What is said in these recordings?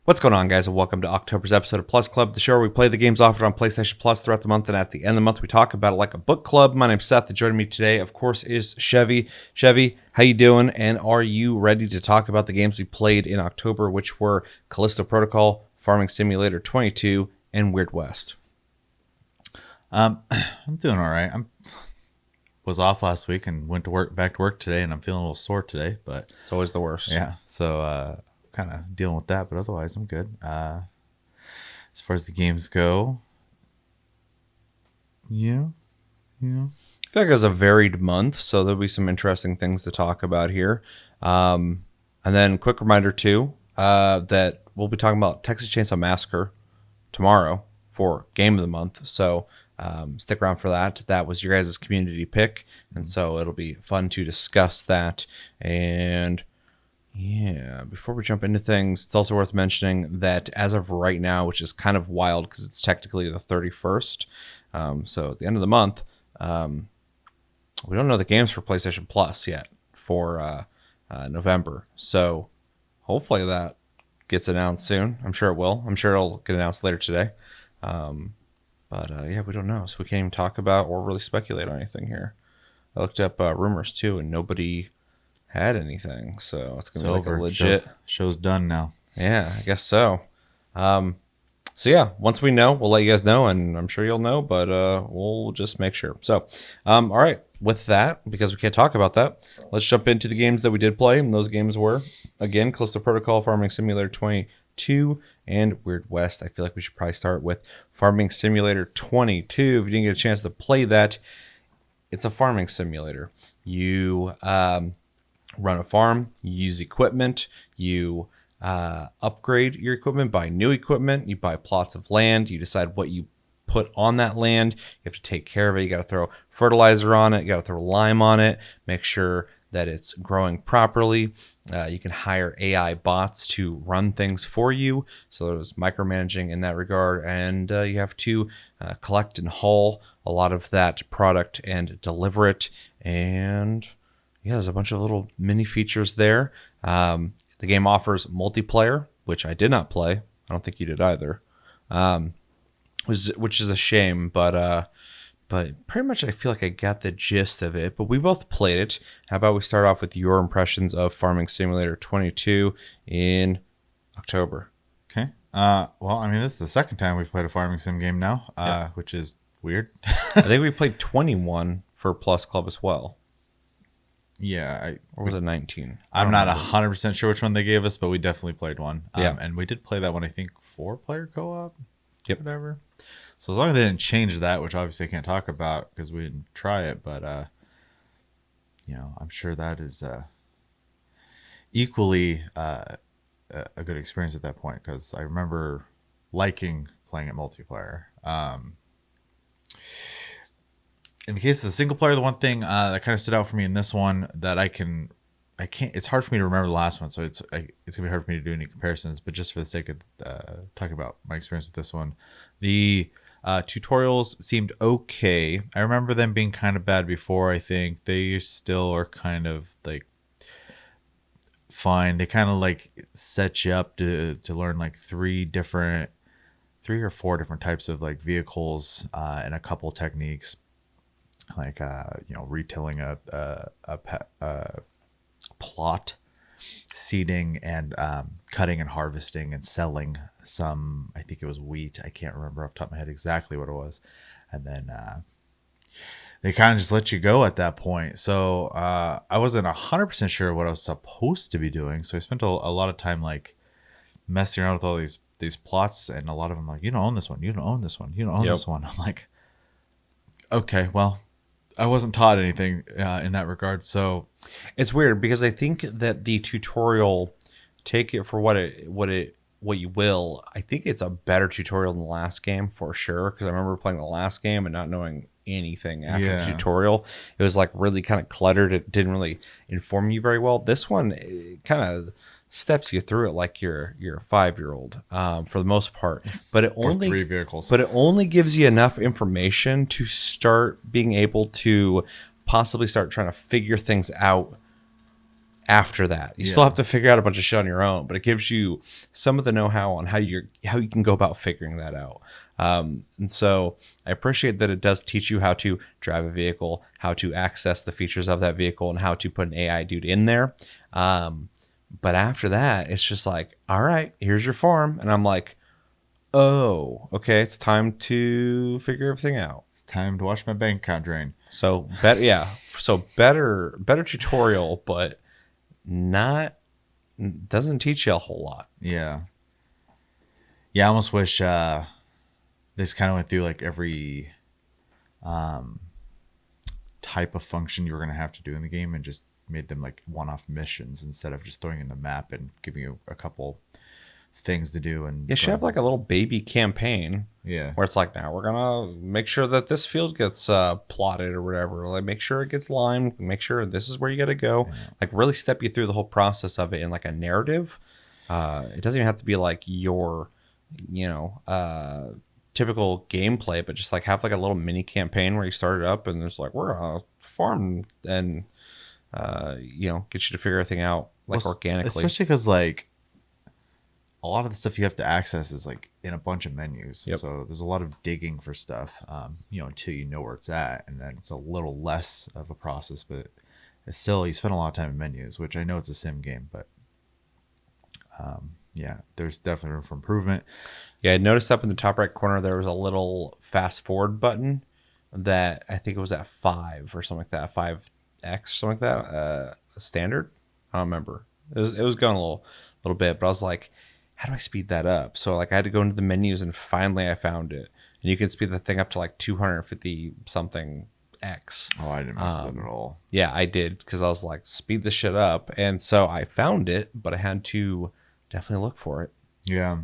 What's going on, guys, and welcome to October's episode of Plus Club, the show where we play the games offered on PlayStation Plus throughout the month, and at the end of the month, we talk about it like a book club. My name's Seth, and joining me today, of course, is Chevy. Chevy, how you doing, and are you ready to talk about the games we played in October, which were Callisto Protocol, Farming Simulator 22, and Weird West? I'm doing all right. Was off last week and went to back to work today, and I'm feeling a little sore today, but It's always the worst. yeah, so kind of dealing with that, but otherwise I'm good. As far as the games go, yeah. I feel like it was a varied month, so there'll be some interesting things to talk about here. And then, quick reminder too, that we'll be talking about Texas Chainsaw Massacre tomorrow for Game of the Month. So stick around for that. That was your guys' community pick, and so it'll be fun to discuss that. And yeah, before we jump into things, it's also worth mentioning that as of right now, which is kind of wild because it's technically the 31st, so at the end of the month, we don't know the games for PlayStation Plus yet for November. So hopefully that gets announced soon. I'm sure it will. I'm sure it'll get announced later today. But yeah, we don't know. So we can't even talk about or really speculate on anything here. I looked up rumors too, and nobody had anything. So it's going to be like a legit... Show's done now. Yeah, I guess so. So yeah, once we know, we'll let you guys know, and I'm sure you'll know, but we'll just make sure. So, all right, with that, because we can't talk about that, let's jump into the games that we did play, and those games were, again, Callisto Protocol, Farming Simulator 22, and Weird West. I feel like we should probably start with Farming Simulator 22. If you didn't get a chance to play that, it's a farming simulator. You run a farm, you use equipment, you upgrade your equipment, buy new equipment, you buy plots of land, you decide what you put on that land, you have to take care of it, you got to throw fertilizer on it, you got to throw lime on it, make sure that it's growing properly. You can hire AI bots to run things for you, so there's micromanaging in that regard, and you have to collect and haul a lot of that product and deliver it, and yeah, there's a bunch of little mini features there. The game offers multiplayer, which I did not play. I don't think you did either, which is a shame. But pretty much I feel like I got the gist of it. But we both played it. How about we start off with your impressions of Farming Simulator 22 in October? Okay. Well, I mean, this is the second time we've played a farming sim game now, Yep. which is weird. I think we played 21 for Plus Club as well. Yeah. Or was it 19? I'm not 100% sure which one they gave us, but we definitely played one. Yeah. And we did play that one, I think, 4-player co-op. Yep. Whatever. So as long as they didn't change that, which obviously I can't talk about because we didn't try it, but I'm sure that is equally a good experience at that point because I remember liking playing it multiplayer. In the case of the single player, the one thing that kind of stood out for me in this one that I can't. It's hard for me to remember the last one, so it's gonna be hard for me to do any comparisons. But just for the sake of talking about my experience with this one, the tutorials seemed okay. I remember them being kind of bad before. I think they still are kind of like fine. They kind of like set you up to learn like 3 or 4 different types of like vehicles and a couple techniques. Like retilling a plot, seeding and cutting and harvesting and selling some, I think it was wheat, I can't remember off the top of my head exactly what it was, and then they kind of just let you go at that point. So I wasn't 100% sure what I was supposed to be doing, so I spent a lot of time like messing around with all these plots, and a lot of them like, you don't own this one, you don't own this one, you don't own this one. I'm like, okay, well, I wasn't taught anything in that regard, so it's weird because I think that the tutorial, take it for what you will. I think it's a better tutorial than the last game for sure. Because I remember playing the last game and not knowing anything after the tutorial. It was like really kind of cluttered. It didn't really inform you very well. This one kind of steps you through it like you're a 5-year-old for the most part, but it only 3 vehicles. But it only gives you enough information to start being able to possibly start trying to figure things out after that. You still have to figure out a bunch of shit on your own, but it gives you some of the know-how on how you can go about figuring that out. And so I appreciate that it does teach you how to drive a vehicle, how to access the features of that vehicle, and how to put an AI dude in there. But after that, it's just like, all right, here's your farm. And I'm like, oh, okay, it's time to figure everything out. It's time to watch my bank account drain. So better, yeah. So better tutorial, but not doesn't teach you a whole lot. Yeah. Yeah, I almost wish this kind of went through like every type of function you were going to have to do in the game and just made them like one-off missions instead of just throwing in the map and giving you a couple things to do. And You should have like a little baby campaign. Yeah. Where it's like, now we're gonna make sure that this field gets plotted or whatever. Like, make sure it gets limed. Make sure this is where you got to go. Yeah. Like, really step you through the whole process of it in like a narrative. It doesn't even have to be like your, typical gameplay, but just like have like a little mini campaign where you start it up and there's like, we're on a farm and get you to figure everything out like organically. Especially because like a lot of the stuff you have to access is like in a bunch of menus. Yep. So there's a lot of digging for stuff, until you know where it's at. And then it's a little less of a process, but it's still, you spend a lot of time in menus, which I know it's a sim game, but there's definitely room for improvement. Yeah, I noticed up in the top right corner, there was a little fast forward button that I think it was at 5 or something like that, 5X, something like that, standard. I don't remember. It was going a little bit, but I was like, how do I speed that up? So like I had to go into the menus and finally I found it. And you can speed the thing up to like 250 something X. Oh, I didn't miss that at all. Yeah, I did because I was like, speed this shit up. And so I found it, but I had to definitely look for it. Yeah.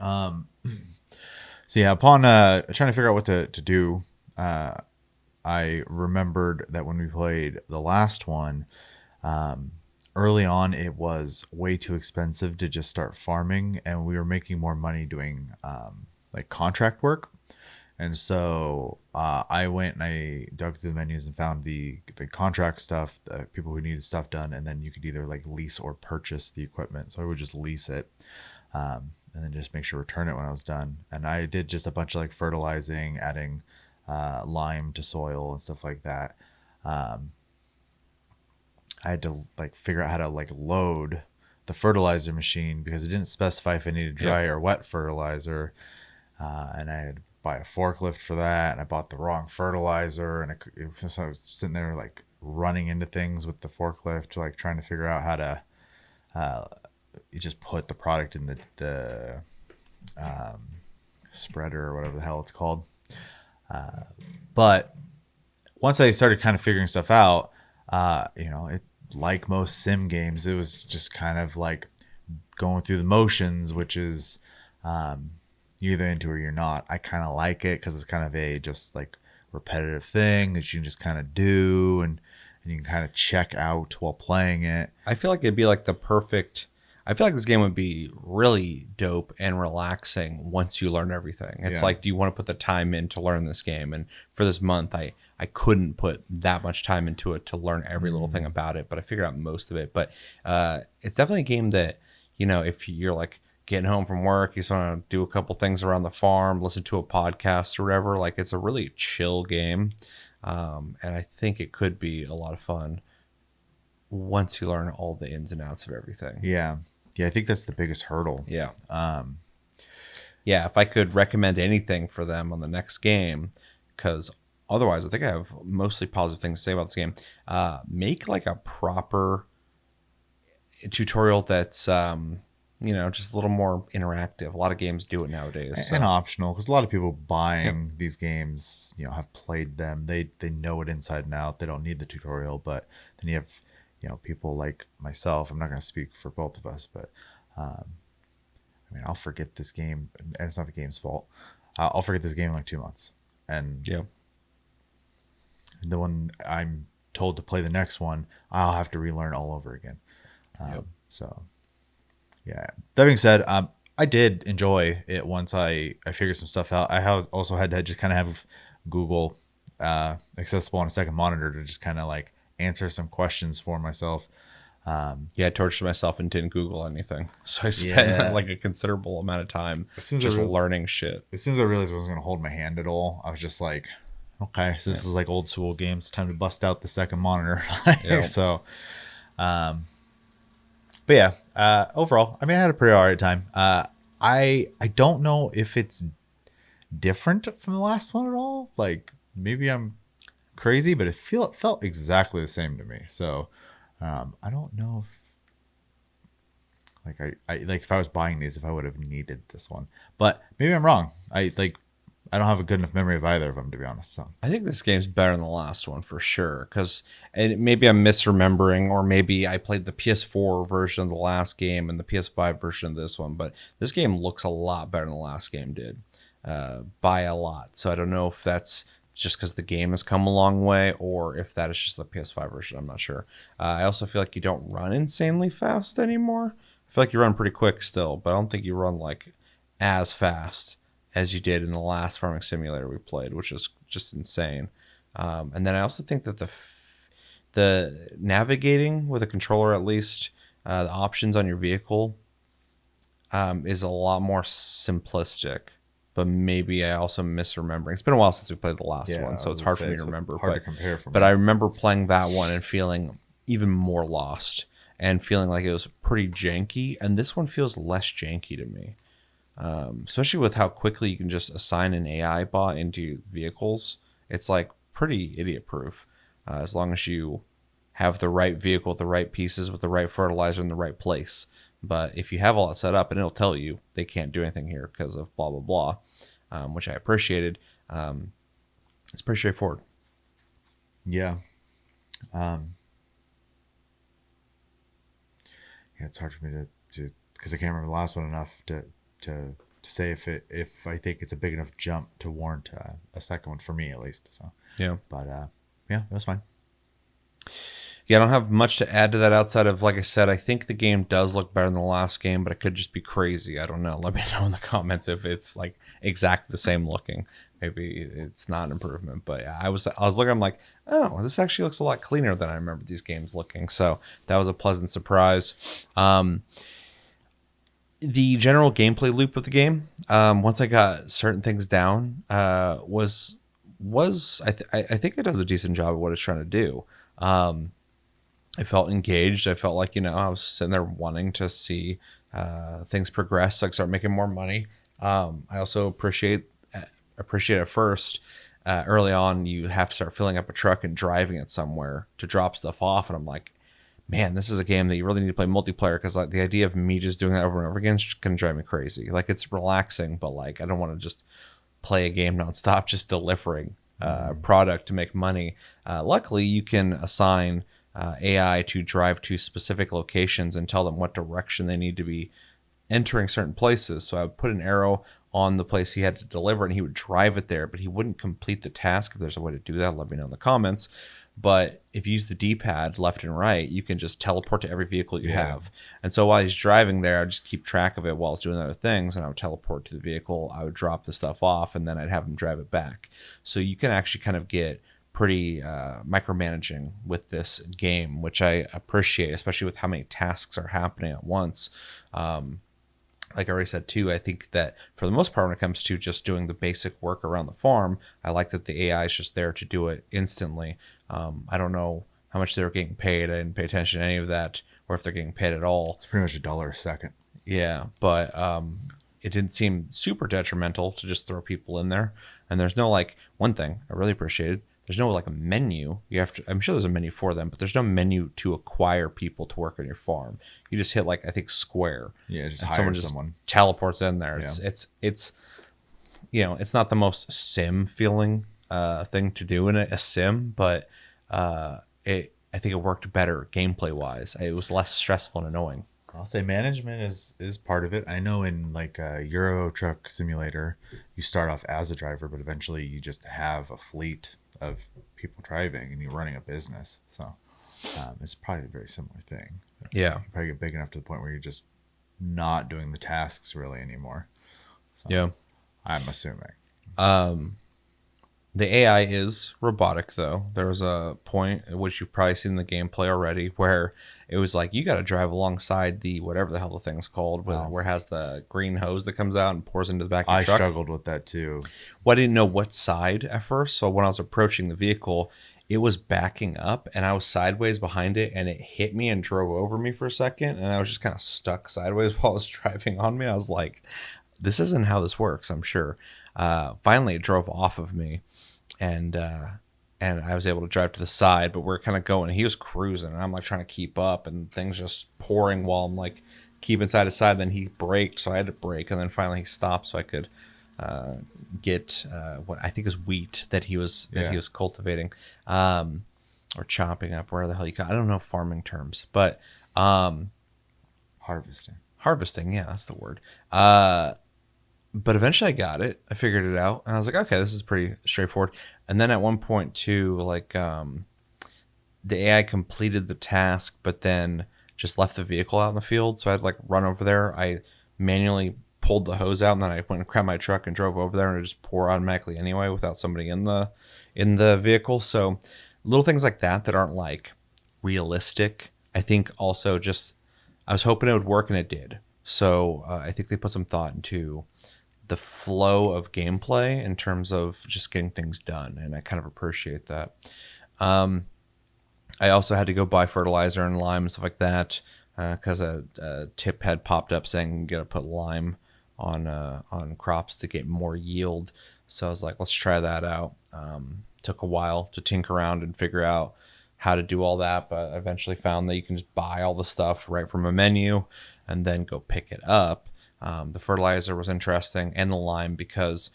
So yeah, upon trying to figure out what to do, I remembered that when we played the last one, early on, it was way too expensive to just start farming, and we were making more money doing like contract work. And so I went and I dug through the menus and found the contract stuff, the people who needed stuff done, and then you could either like lease or purchase the equipment. So I would just lease it, and then just make sure to return it when I was done. And I did just a bunch of like fertilizing, adding lime to soil and stuff like that. I had to like figure out how to like load the fertilizer machine because it didn't specify if I needed dry or wet fertilizer. And I had to buy a forklift for that. And I bought the wrong fertilizer. And so I was sitting there like running into things with the forklift, like trying to figure out how to you just put the product in the spreader or whatever the hell it's called. But once I started kind of figuring stuff out, it, like most sim games, it was just kind of like going through the motions, which is you're either into it or you're not. I kind of like it because it's kind of a just like repetitive thing that you can just kind of do and you can kind of check out while playing it. I feel like it'd be like I feel like this game would be really dope and relaxing once you learn everything. It's like, do you want to put the time in to learn this game? And for this month, I couldn't put that much time into it to learn every little thing about it, but I figured out most of it. But it's definitely a game that, if you're like getting home from work, you just want to do a couple things around the farm, listen to a podcast or whatever, like it's a really chill game. And I think it could be a lot of fun once you learn all the ins and outs of everything. Yeah, I think that's the biggest hurdle. Yeah. If I could recommend anything for them on the next game, because otherwise I think I have mostly positive things to say about this game. Make like a proper tutorial that's, just a little more interactive. A lot of games do it nowadays. And optional, because a lot of people buying these games, have played them. They know it inside and out. They don't need the tutorial. But then you have people like myself. I'm not going to speak for both of us, but I'll forget this game, and it's not the game's fault. I'll forget this game in like 2 months, and the one I'm told to play the next one, I'll have to relearn all over again. So, yeah. That being said, I did enjoy it once I figured some stuff out. I also had to just kind of have Google accessible on a second monitor to just kind of like answer some questions for myself. Yeah, I tortured myself and didn't Google anything. So I spent Yeah. like a considerable amount of time As soon as just learning shit. as soon as I realized I wasn't going to hold my hand at all, I was just like, okay, so Yeah. this is like old school games. Time to bust out the second monitor. Yeah. So, but yeah, overall, I mean, I had a pretty alright time. I don't know if it's different from the last one at all. Like maybe I'm crazy, but it felt exactly the same to me. So, I don't know if like I like if I was buying these, if I would have needed this one, but maybe I'm wrong. I don't have a good enough memory of either of them, to be honest. So I think this game's better than the last one for sure. Because maybe I'm misremembering, or maybe I played the PS4 version of the last game and the PS5 version of this one. But this game looks a lot better than the last game did, by a lot. So I don't know if that's just because the game has come a long way, or if that is just the PS5 version. I'm not sure. I also feel like you don't run insanely fast anymore. I feel like you run pretty quick still, but I don't think you run like as fast as you did in the last farming simulator we played, which is just insane. And then I also think that the navigating with a controller, at least the options on your vehicle, is a lot more simplistic. But maybe I also misremembering. It's been a while since we played the last one, so it's hard for me to remember. Hard to compare for me. But I remember playing that one and feeling even more lost and feeling like it was pretty janky. And this one feels less janky to me, especially with how quickly you can just assign an AI bot into vehicles. It's like pretty idiot proof, as long as you have the right vehicle, the right pieces with the right fertilizer in the right place. But if you have all that set up, and it'll tell you they can't do anything here because of blah blah blah, which I appreciated. It's pretty straightforward. Yeah. Yeah, it's hard for me to because I can't remember the last one enough to say if I think it's a big enough jump to warrant a second one for me at least. So Yeah. but yeah, it was fine. Yeah, I don't have much to add to that outside of, like I said, I think the game does look better than the last game, but it could just be crazy. I don't know. Let me know in the comments if it's like exactly the same looking. Maybe it's not an improvement, but yeah, I was looking, I'm like, oh, this actually looks a lot cleaner than I remember these games looking. So that was a pleasant surprise. The general gameplay loop of the game, once I got certain things down, I think it does a decent job of what it's trying to do. I felt engaged. I felt like, I was sitting there wanting to see things progress, like start making more money. I also appreciate at first, early on, you have to start filling up a truck and driving it somewhere to drop stuff off. And I'm like, man, this is a game that you really need to play multiplayer, because like the idea of me just doing that over and over again is going to drive me crazy. Like, it's relaxing, but like I don't want to just play a game nonstop, just delivering product to make money. Luckily, you can assign AI to drive to specific locations and tell them what direction they need to be entering certain places. So I would put an arrow on the place he had to deliver, and he would drive it there, but he wouldn't complete the task. If there's a way to do that, let me know in the comments. But if you use the D-pad left and right, you can just teleport to every vehicle you have. And so while he's driving there, I'd just keep track of it while he's doing other things, and I would teleport to the vehicle. I would drop the stuff off, and then I'd have him drive it back. So you can actually kind of get pretty micromanaging with this game, which I appreciate, especially with how many tasks are happening at once. Like I already said too, I think that for the most part, when it comes to just doing the basic work around the farm, I like that the AI is just there to do it instantly. I don't know how much they're getting paid. I didn't pay attention to any of that, or if they're getting paid at all. It's pretty much $1 a second. Yeah, but it didn't seem super detrimental to just throw people in there. And there's no, like, one thing I really appreciated, there's no like a menu. You have to, I'm sure there's a menu for them, but there's no menu to acquire people to work on your farm. You just hit, like, I think square. Yeah, just and hire just someone. teleports in there. Yeah. It's it's not the most sim feeling thing to do in a sim, but I think it worked better gameplay wise. It was less stressful and annoying. I'll say management is part of it. I know in like a Euro Truck Simulator, you start off as a driver, but eventually you just have a fleet of people driving and you're running a business. So it's probably a very similar thing. Yeah. You probably get big enough to the point where you're just not doing the tasks really anymore. So, Yeah. I'm assuming. The AI is robotic, though. There was a point at which you've probably seen the gameplay already where it was like you got to drive alongside the whatever the hell the thing's called, where it has the green hose that comes out and pours into the back of your I truck. struggled with that too. Well, I didn't know what side at first. So when I was approaching the vehicle, it was backing up and I was sideways behind it and it hit me and drove over me for a second. And I was just kind of stuck sideways while I was driving on me. I was like, this isn't how this works, I'm sure. Finally, it drove off of me and I was able to drive to the side, but we're kind of going. He was cruising, and I'm like trying to keep up, and things just pouring while I'm like keeping side to side. Then he braked, so I had to brake, and then finally he stopped, so I could get what I think is wheat that he was cultivating, or chopping up, where the hell you call. I don't know farming terms, but harvesting. Yeah, that's the word. But eventually I got it. I figured it out. And I was like, okay, this is pretty straightforward. And then at one point too, like the AI completed the task, but then just left the vehicle out in the field. So I had to like run over there. I manually pulled the hose out and then I went and grabbed my truck and drove over there and it just pour automatically anyway without somebody in the vehicle. So little things like that aren't like realistic. I think also just I was hoping it would work and it did. So I think they put some thought into the flow of gameplay in terms of just getting things done, and I kind of appreciate that. I also had to go buy fertilizer and lime and stuff like that because a tip had popped up saying you got to put lime on crops to get more yield. So I was like, let's try that out. Took a while to tinker around and figure out how to do all that, but I eventually found that you can just buy all the stuff right from a menu and then go pick it up. The fertilizer was interesting and the lime because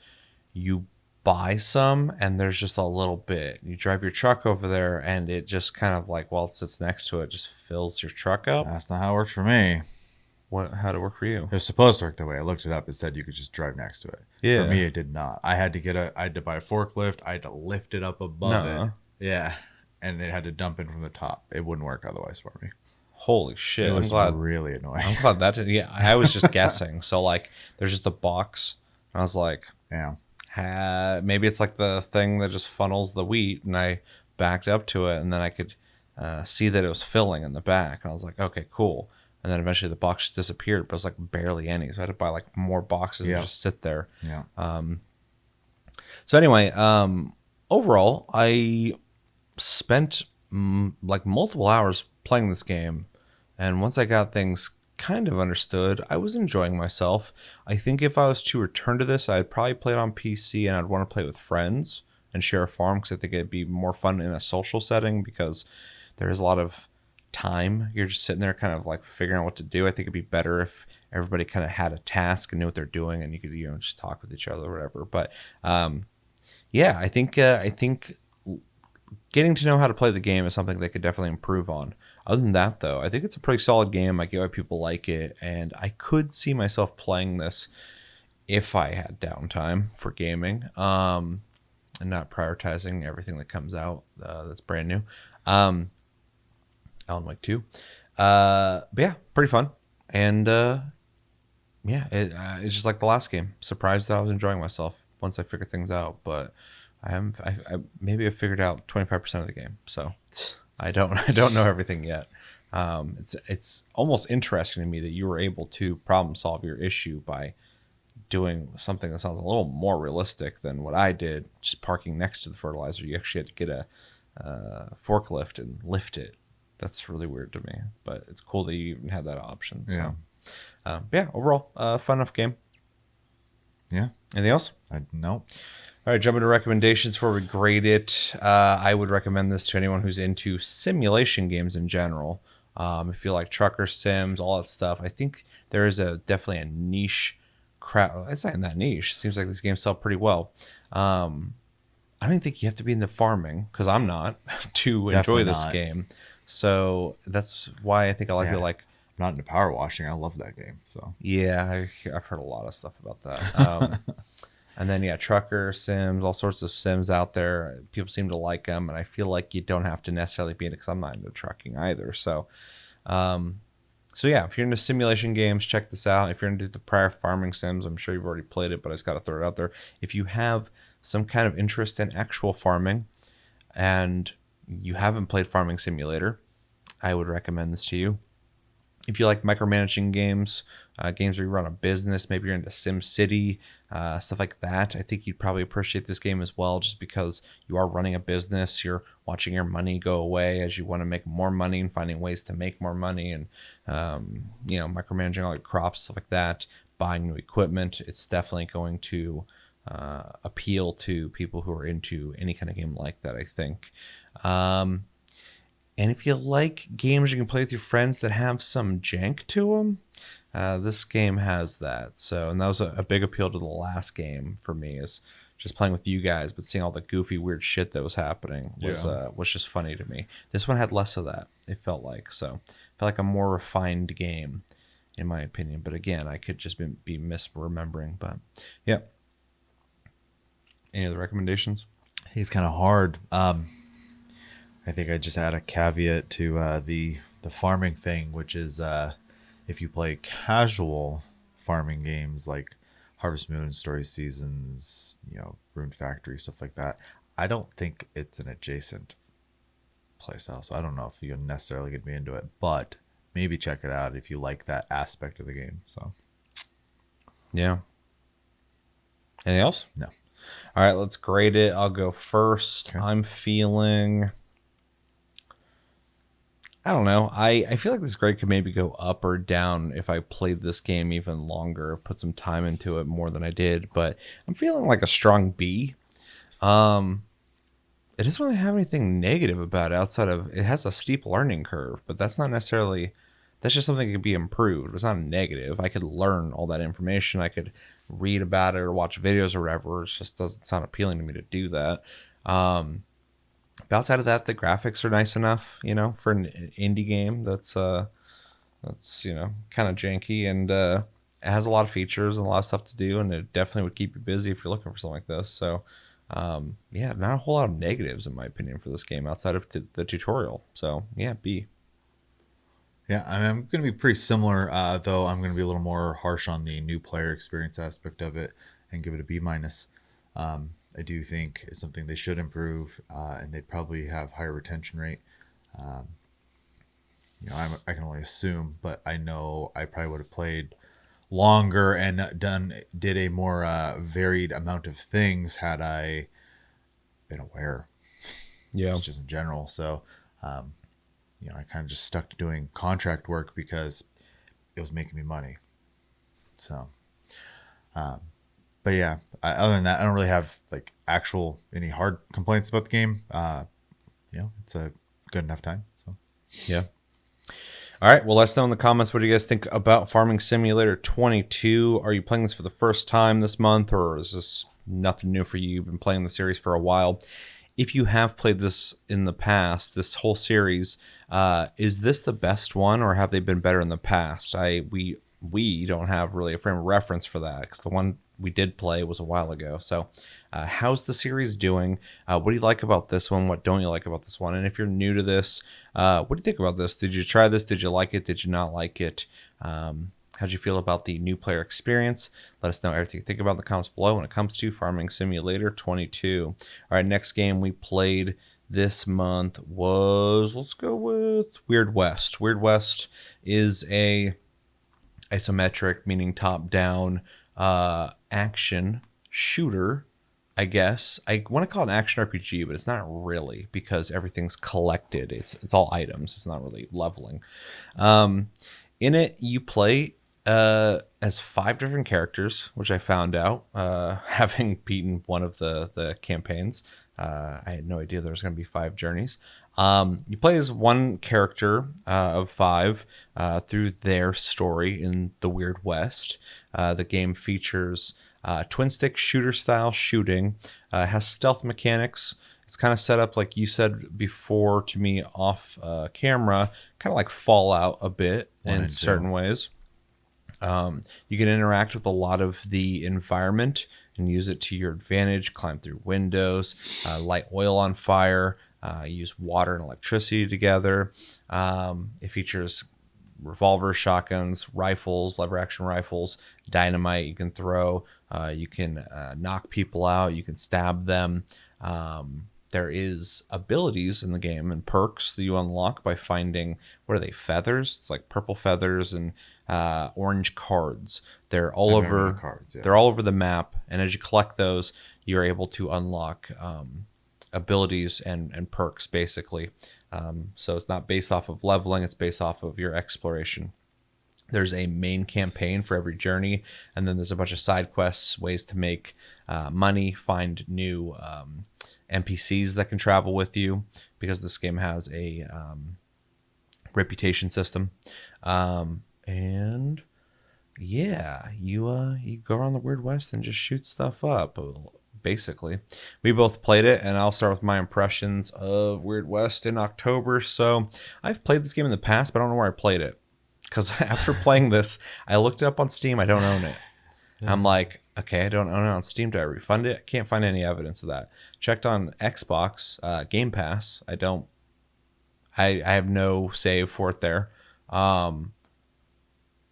you buy some and there's just a little bit. You drive your truck over there and it just kind of like while it sits next to it just fills your truck up. That's not how it works for me. How'd it work for you? It was supposed to work that way. I looked it up. It said you could just drive next to it. Yeah. For me, it did not. I had to buy a forklift. I had to lift it up above it. Yeah. And it had to dump in from the top. It wouldn't work otherwise for me. Holy shit. It was really annoying. I'm glad that didn't. Yeah, I was just guessing. So like there's just a box and I was like, yeah, maybe it's like the thing that just funnels the wheat, and I backed up to it and then I could see that it was filling in the back and I was like, okay, cool. And then eventually the box just disappeared, but it was like barely any, so I had to buy like more boxes and just sit there. So anyway, overall I spent like multiple hours playing this game, and once I got things kind of understood, I was enjoying myself. I think if I was to return to this, I'd probably play it on PC and I'd want to play with friends and share a farm because I think it'd be more fun in a social setting because there is a lot of time. You're just sitting there kind of like figuring out what to do. I think it'd be better if everybody kind of had a task and knew what they're doing and you could, just talk with each other or whatever. But yeah, I think getting to know how to play the game is something they could definitely improve on. Other than that, though, I think it's a pretty solid game. I get why people like it, and I could see myself playing this if I had downtime for gaming, and not prioritizing everything that comes out that's brand new. Alan Wake 2. But yeah, pretty fun. And yeah, it's just like the last game. Surprised that I was enjoying myself once I figured things out, but I maybe I figured out 25% of the game, so I don't know everything yet. It's almost interesting to me that you were able to problem solve your issue by doing something that sounds a little more realistic than what I did, just parking next to the fertilizer. You actually had to get a forklift and lift it. That's really weird to me, but it's cool that you even had that option. So yeah, overall, fun enough game. Yeah. Anything else? No. All right, jumping to recommendations before we grade it. I would recommend this to anyone who's into simulation games in general. If you like trucker sims, all that stuff, I think there is definitely a niche crowd. It's not in that niche. It seems like these games sell pretty well. I don't think you have to be into farming, because I'm not, to enjoy this game. So that's why I think a lot of people like. I'm not into power washing. I love that game. So yeah, I've heard a lot of stuff about that. And then, yeah, trucker sims, all sorts of sims out there. People seem to like them, and I feel like you don't have to necessarily be in it because I'm not into trucking either. So, yeah, if you're into simulation games, check this out. If you're into the prior farming sims, I'm sure you've already played it, but I just got to throw it out there. If you have some kind of interest in actual farming and you haven't played Farming Simulator, I would recommend this to you. If you like micromanaging games, games where you run a business, maybe you're into Sim City, stuff like that, I think you'd probably appreciate this game as well, just because you are running a business, you're watching your money go away as you want to make more money and finding ways to make more money, and micromanaging all your crops, stuff like that, buying new equipment. It's definitely going to appeal to people who are into any kind of game like that, I think. And if you like games you can play with your friends that have some jank to them, this game has that. So, and that was a big appeal to the last game for me, is just playing with you guys, but seeing all the goofy, weird shit that was happening was just funny to me. This one had less of that. It felt like like a more refined game, in my opinion. But again, I could just be misremembering. But yeah. Any other recommendations? He's kind of hard. I think I just add a caveat to the farming thing, which is if you play casual farming games like Harvest Moon, Story Seasons, Rune Factory, stuff like that, I don't think it's an adjacent playstyle. So I don't know if you're necessarily going to be into it, but maybe check it out if you like that aspect of the game. So yeah. Anything else? No. All right, let's grade it. I'll go first. Okay. I'm feeling, I don't know. I feel like this grade could maybe go up or down if I played this game even longer, put some time into it more than I did. But I'm feeling like a strong B. It doesn't really have anything negative about it outside of it has a steep learning curve, but that's not necessarily, that's just something that could be improved. It's not a negative. I could learn all that information. I could read about it or watch videos or whatever. It just doesn't sound appealing to me to do that. But outside of that, the graphics are nice enough, for an indie game that's kind of janky, and it has a lot of features and a lot of stuff to do, and it definitely would keep you busy if you're looking for something like this. So, not a whole lot of negatives in my opinion for this game outside of the tutorial. So, yeah, B. Yeah, I'm going to be pretty similar, though I'm going to be a little more harsh on the new player experience aspect of it and give it a B minus. I do think it's something they should improve, and they'd probably have higher retention rate. I can only assume, but I know I probably would have played longer and did a more varied amount of things had I been aware. Yeah, just in general. So, I kind of just stuck to doing contract work because it was making me money. So, but yeah, other than that, I don't really have any hard complaints about the game. It's a good enough time. So, yeah. All right. Well, let us know in the comments what do you guys think about Farming Simulator 22. Are you playing this for the first time this month, or is this nothing new for you? You've been playing the series for a while. If you have played this in the past, this whole series, is this the best one, or have they been better in the past? We don't have really a frame of reference for that, because the one we did play was a while ago. So how's the series doing? What do you like about this one? What don't you like about this one? And if you're new to this, what do you think about this? Did you try this? Did you like it? Did you not like it? How'd you feel about the new player experience? Let us know everything you think about in the comments below when it comes to Farming Simulator 22. All right, next game we played this month was, let's go with Weird West. Weird West is a isometric, meaning top-down action shooter, I guess. I want to call it an action RPG, but it's not really, because everything's collected. It's all items. It's not really leveling. In it, you play as 5 different characters, which I found out having beaten one of the campaigns. I had no idea there was going to be 5 journeys. You play as one character of 5 through their story in the Weird West. The game features twin stick shooter style shooting, has stealth mechanics. It's kind of set up like you said before to me off camera, kind of like Fallout a bit in certain ways. You can interact with a lot of the environment and use it to your advantage, climb through windows, light oil on fire, use water and electricity together. It features revolvers, shotguns, rifles, lever action rifles, dynamite you can throw. You can knock people out. You can stab them. There is abilities in the game and perks that you unlock by finding, what are they, feathers? It's like purple feathers and orange cards. They're all I remember the over. cards, yeah. They're all over the map, and as you collect those, you're able to unlock abilities and perks basically. So it's not based off of leveling; it's based off of your exploration. There's a main campaign for every journey, and then there's a bunch of side quests, ways to make money, find new NPCs that can travel with you, because this game has a reputation system. And yeah, you go around the Weird West and just shoot stuff up. Basically, we both played it, and I'll start with my impressions of Weird West in October. So I've played this game in the past, but I don't know where I played it, because after playing this, I looked it up on Steam. I don't own it. I'm like, okay, I don't own it on Steam. Do I refund it? I can't find any evidence of that. Checked on Xbox Game Pass. I don't. I have no save for it there.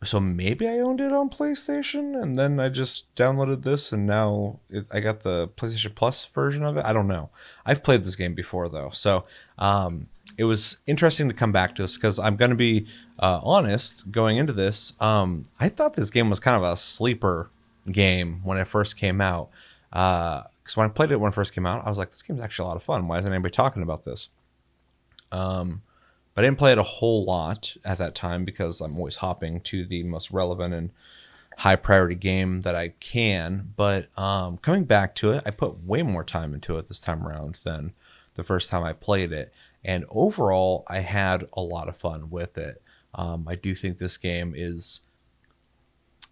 So maybe I owned it on PlayStation, and then I just downloaded this, and now I got the PlayStation Plus version of it. I don't know. I've played this game before, though. So it was interesting to come back to this, because I'm going to be honest going into this. I thought this game was kind of a sleeper game when it first came out. Because when I played it when it first came out, I was like, this game's actually a lot of fun. Why isn't anybody talking about this? But I didn't play it a whole lot at that time, because I'm always hopping to the most relevant and high priority game that I can. But coming back to it, I put way more time into it this time around than the first time I played it. And overall, I had a lot of fun with it. I do think this game is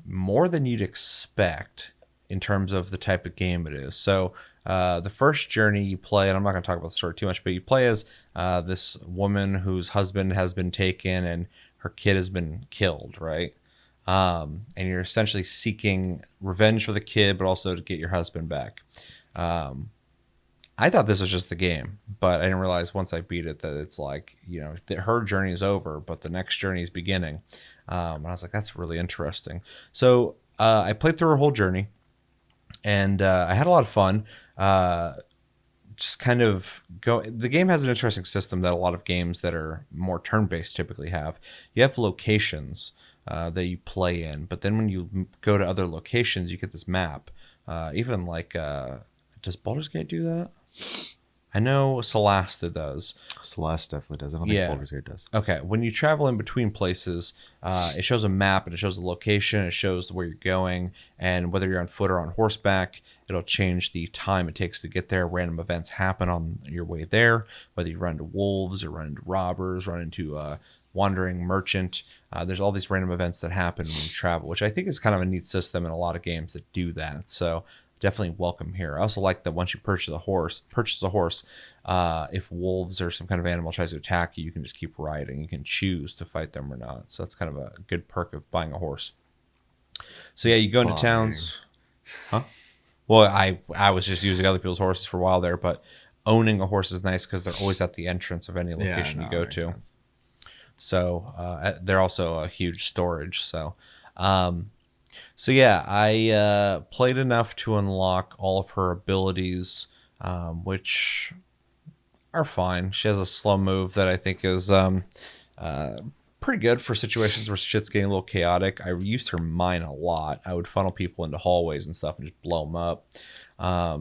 more than you'd expect in terms of the type of game it is. So the first journey you play, and I'm not going to talk about the story too much, but you play as this woman whose husband has been taken and her kid has been killed, right? And you're essentially seeking revenge for the kid, but also to get your husband back. I thought this was just the game, but I didn't realize once I beat it that it's like, that her journey is over, but the next journey is beginning. And I was like, that's really interesting. So I played through her whole journey, and I had a lot of fun. Just kind of the game has an interesting system that a lot of games that are more turn-based typically have. You have locations that you play in, but then when you go to other locations, you get this map. Even like, does Baldur's Gate do that? I know Celeste does. Celeste definitely does. I don't think Baldur's Gate does. Okay. When you travel in between places, it shows a map, and it shows the location, it shows where you're going, and whether you're on foot or on horseback, it'll change the time it takes to get there. Random events happen on your way there, whether you run into wolves or run into robbers, run into a wandering merchant. There's all these random events that happen when you travel, which I think is kind of a neat system in a lot of games that do that. So definitely welcome here. I also like that once you purchase a horse, if wolves or some kind of animal tries to attack you, you can just keep riding. You can choose to fight them or not. So that's kind of a good perk of buying a horse. So yeah, you go into towns. Huh? Well, I was just using other people's horses for a while there, but owning a horse is nice because they're always at the entrance of any location you go to. Sense. So they're also a huge storage. So yeah, I played enough to unlock all of her abilities, which are fine. She has a slow move that I think is pretty good for situations where shit's getting a little chaotic. I used her mine a lot. I would funnel people into hallways and stuff and just blow them up. I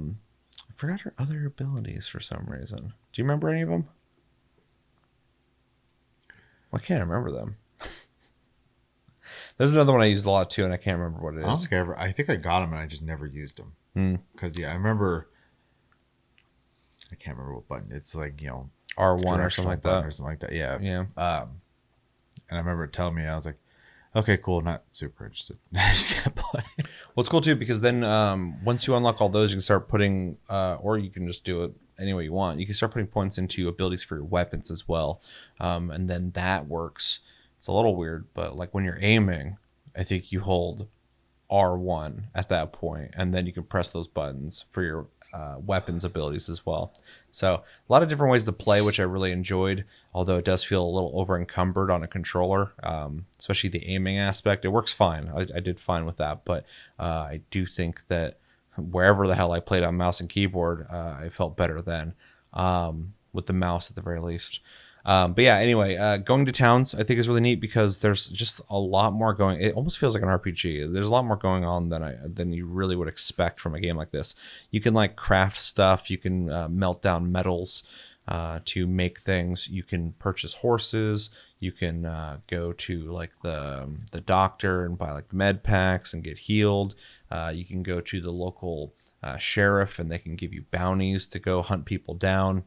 forgot her other abilities for some reason. Do you remember any of them? Why can't I remember them? There's another one I used a lot too, and I can't remember what it is. I think I got them, and I just never used them. Because I remember. I can't remember what button. It's like R1 or something like that. Or something like that. Yeah. Yeah. And I remember it telling me, I was like, okay, cool. Not super interested. I just kept playing. Well, it's cool too, because then once you unlock all those, you can start putting, or you can just do it any way you want. You can start putting points into abilities for your weapons as well. And then that works. It's a little weird, but like when you're aiming, I think you hold R1 at that point, and then you can press those buttons for your weapons abilities as well. So a lot of different ways to play, which I really enjoyed. Although it does feel a little over encumbered on a controller, especially the aiming aspect. It works fine. I did fine with that, but I do think that wherever the hell I played on mouse and keyboard, I felt better then, with the mouse at the very least. But yeah, anyway, going to towns I think is really neat because there's just a lot more going. It almost feels like an RPG. There's a lot more going on than you really would expect from a game like this. You can like craft stuff. You can melt down metals to make things. You can purchase horses. You can go to like the doctor and buy like med packs and get healed. You can go to the local sheriff and they can give you bounties to go hunt people down.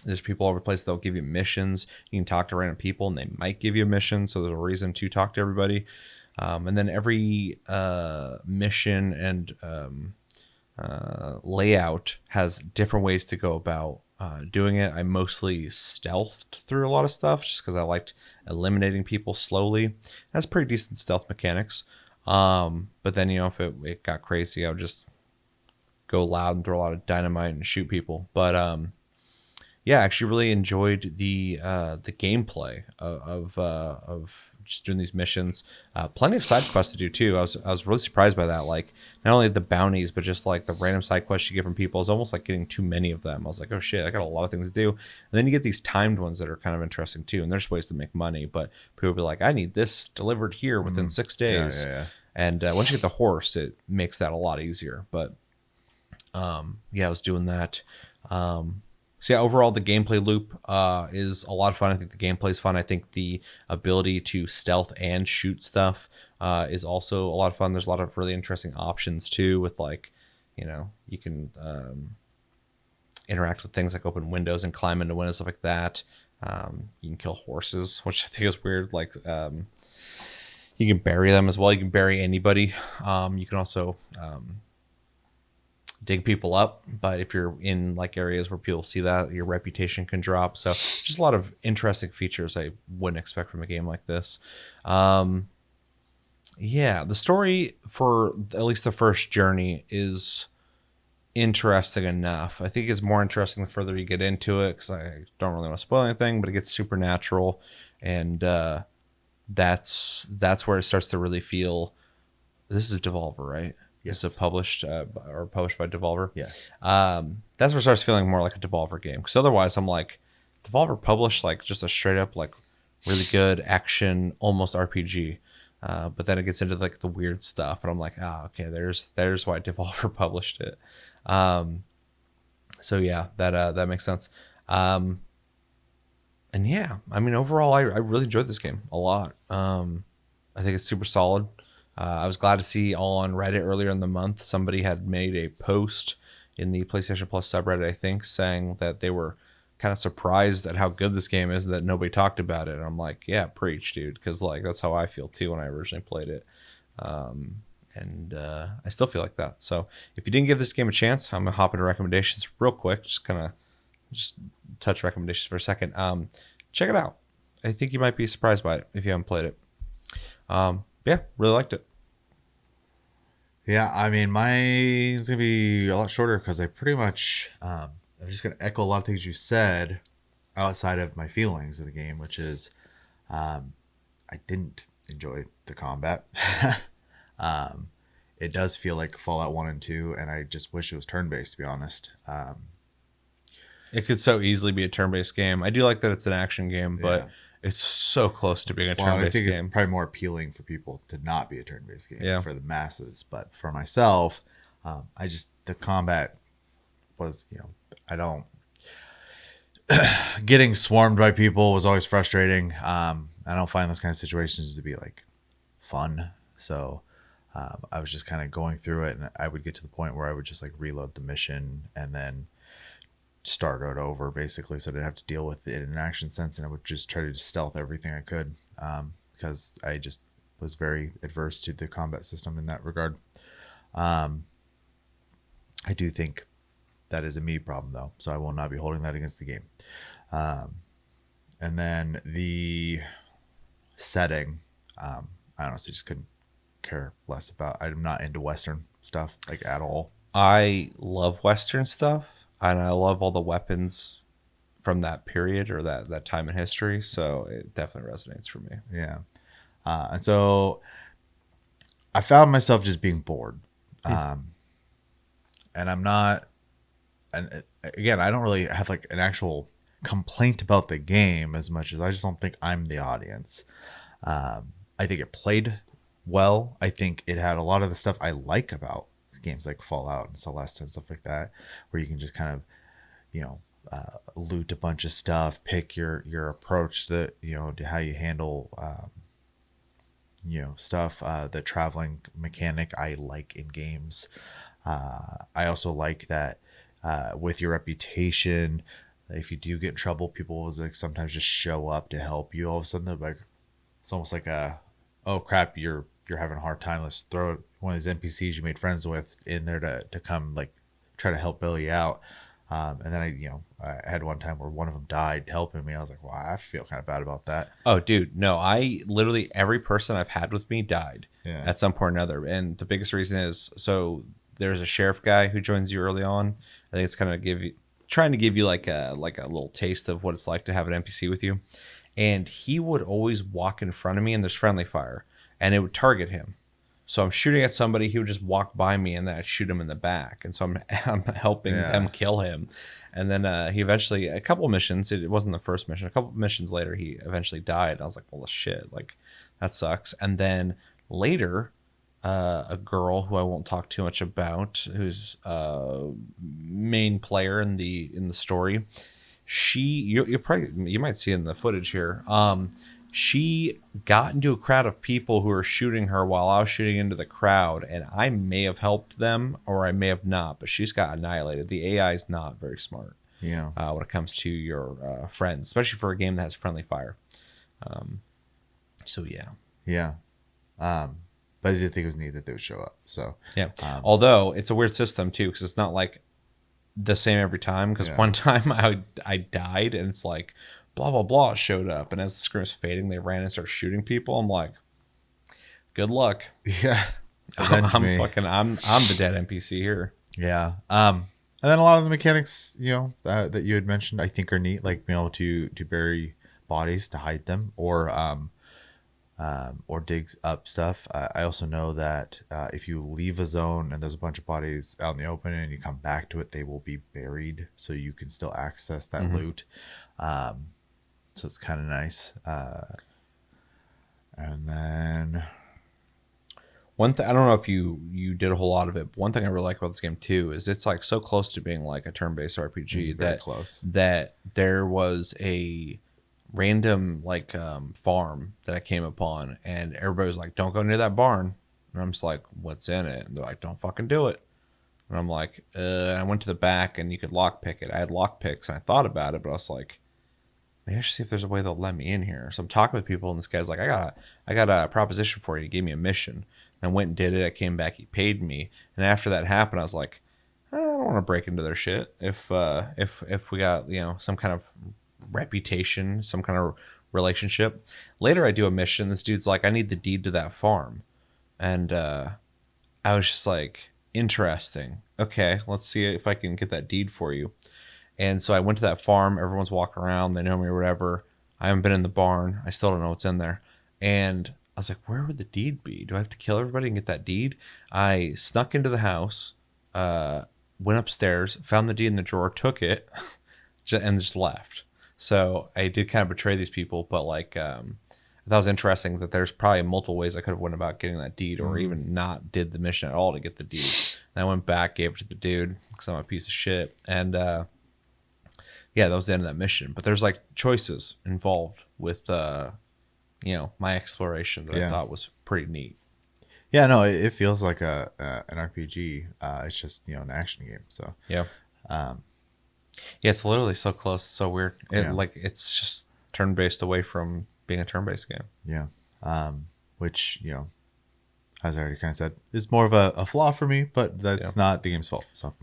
There's people all over the place that'll give you missions. You can talk to random people and they might give you a mission, so there's a reason to talk to everybody. And then every mission and layout has different ways to go about doing it. I mostly stealthed through a lot of stuff just because I liked eliminating people slowly. It has pretty decent stealth mechanics. But then, if it got crazy, I would just go loud and throw a lot of dynamite and shoot people. But yeah, I actually really enjoyed the gameplay of just doing these missions. Plenty of side quests to do too. I was really surprised by that. Like not only the bounties, but just like the random side quests you get from people. It's almost like getting too many of them. I was like, oh shit, I got a lot of things to do. And then you get these timed ones that are kind of interesting too. And there's ways to make money, but people will be like, I need this delivered here within 6 days. Yeah. And once you get the horse, it makes that a lot easier. But yeah, I was doing that. So yeah, overall the gameplay loop is a lot of fun. I think the gameplay is fun. I think the ability to stealth and shoot stuff is also a lot of fun. There's a lot of really interesting options too, with like, you can interact with things like open windows and climb into windows, stuff like that. You can kill horses, which I think is weird. Like you can bury them as well. You can bury anybody. You can also dig people up, but if you're in like areas where people see that, your reputation can drop. So just a lot of interesting features I wouldn't expect from a game like this. Yeah, the story for at least the first journey is interesting enough. I think it's more interesting the further you get into it, because I don't really want to spoil anything, but it gets supernatural, and that's where it starts to really feel. This is Devolver, right? Yes. It's published by Devolver. Yeah. That's where it starts feeling more like a Devolver game. Because otherwise, I'm like, Devolver published like just a straight up like really good action, almost RPG. But then it gets into like the weird stuff, and I'm like, okay, there's why Devolver published it. So yeah, that makes sense. And yeah, I mean, overall, I really enjoyed this game a lot. I think it's super solid. I was glad to see on Reddit earlier in the month, somebody had made a post in the PlayStation Plus subreddit, I think, saying that they were kind of surprised at how good this game is, that nobody talked about it. And I'm like, yeah, preach, dude, because like that's how I feel too when I originally played it. And I still feel like that. So if you didn't give this game a chance, I'm gonna hop into recommendations real quick. Just touch recommendations for a second. Check it out. I think you might be surprised by it if you haven't played it. Yeah, really liked it. Yeah, I mean, mine's gonna be a lot shorter because I pretty much I'm just gonna echo a lot of things you said outside of my feelings of the game, which is I didn't enjoy the combat. It does feel like Fallout 1 and 2, and I just wish it was turn-based, to be honest. It could so easily be a turn-based game. I do like that it's an action game, but it's so close to being a turn-based game. I think it's probably more appealing for people to not be a turn-based game for the masses. But for myself, the combat was, I don't... Getting swarmed by people was always frustrating. I don't find those kind of situations to be, like, fun. So I was just kind of going through it, and I would get to the point where I would just, like, reload the mission and then start it over, basically, so I didn't have to deal with it in an action sense, and I would just try to stealth everything I could, because I just was very adverse to the combat system in that regard. I do think that is a me problem, though, so I will not be holding that against the game. And then the setting, I honestly just couldn't care less about. I'm not into Western stuff, like, at all. I love Western stuff, and I love all the weapons from that period or that time in history. So it definitely resonates for me. Yeah. And so I found myself just being bored. And I'm not, and again, I don't really have like an actual complaint about the game as much as I just don't think I'm the audience. I think it played well. I think it had a lot of the stuff I like about games like Fallout and Celeste and stuff like that, where you can just kind of, you know, loot a bunch of stuff, pick your approach that to how you handle stuff. The traveling mechanic I like in games. I also like that with your reputation, if you do get in trouble, people will like sometimes just show up to help you. All of a sudden, they're like, it's almost like a, oh crap, you're having a hard time. Let's throw one of these NPCs you made friends with in there to come like try to help bail you out. And then I had one time where one of them died helping me. I was like, wow, I feel kind of bad about that. Oh, dude, no, I literally every person I've had with me died Yeah. at some point or another. And the biggest reason is so there's a sheriff guy who joins you early on. I think it's kind of trying to give you like a little taste of what it's like to have an NPC with you. And he would always walk in front of me and there's friendly fire and it would target him. So I'm shooting at somebody, he would just walk by me and then I'd shoot him in the back. And so I'm helping them Yeah. kill him. And then he eventually, a couple missions, it wasn't the first mission, a couple missions later, he eventually died. I was like, well, shit, like that sucks. And then later, a girl who I won't talk too much about, who's main player in the story, you might see it in the footage here. She got into a crowd of people who were shooting her while I was shooting into the crowd, and I may have helped them or I may have not, but she's got annihilated. The AI is not very smart Yeah. when it comes to your friends, especially for a game that has friendly fire. So yeah, Yeah. But I did think it was neat that they would show up. So yeah. Although it's a weird system too, because it's not like the same every time. Because yeah. one time I died, and it's like blah blah blah showed up, and as the screen was fading, they ran and started shooting people. I'm like, good luck. Yeah. Avenge I'm me. fucking I'm the dead NPC here. Yeah. And then a lot of the mechanics, that you had mentioned, I think are neat, like being able to bury bodies to hide them, or dig up stuff. I also know that if you leave a zone and there's a bunch of bodies out in the open and you come back to it, they will be buried, so you can still access that loot. So it's kind of nice. And then One thing I don't know if you did a whole lot of it, but one thing I really like about this game too is it's like so close to being like a turn-based RPG it's very that close. there was a random like farm that I came upon, and everybody was like, "Don't go near that barn," and I'm just like, "What's in it?" And they're like, "Don't fucking do it." And I'm like, and I went to the back, and you could lock pick it. I had lock picks, and I thought about it, but I was like, maybe I should see if there's a way they'll let me in here. So I'm talking with people, and this guy's like, I got a proposition for you. He gave me a mission. And I went and did it. I came back. He paid me. And after that happened, I was like, I don't want to break into their shit. If we got some kind of reputation, some kind of relationship. Later, I do a mission. This dude's like, I need the deed to that farm, and I was just like, interesting. Okay, let's see if I can get that deed for you. And so I went to that farm. Everyone's walking around. They know me or whatever. I haven't been in the barn. I still don't know what's in there. And I was like, where would the deed be? Do I have to kill everybody and get that deed? I snuck into the house, went upstairs, found the deed in the drawer, took it, and just left. So I did kind of betray these people, but like, I thought it was interesting that there's probably multiple ways I could have went about getting that deed, or even not did the mission at all to get the deed. And I went back, gave it to the dude because I'm a piece of shit, and yeah, that was the end of that mission. But there's like choices involved with my exploration that I Yeah. thought was pretty neat. Yeah, no, it feels like an RPG. It's just an action game. So Yeah. Yeah, it's literally so close, it's so weird. Yeah. It's just turn based away from being a turn based game. yeah, which as I already kind of said, is more of a flaw for me, but that's Yeah. not the game's fault. So,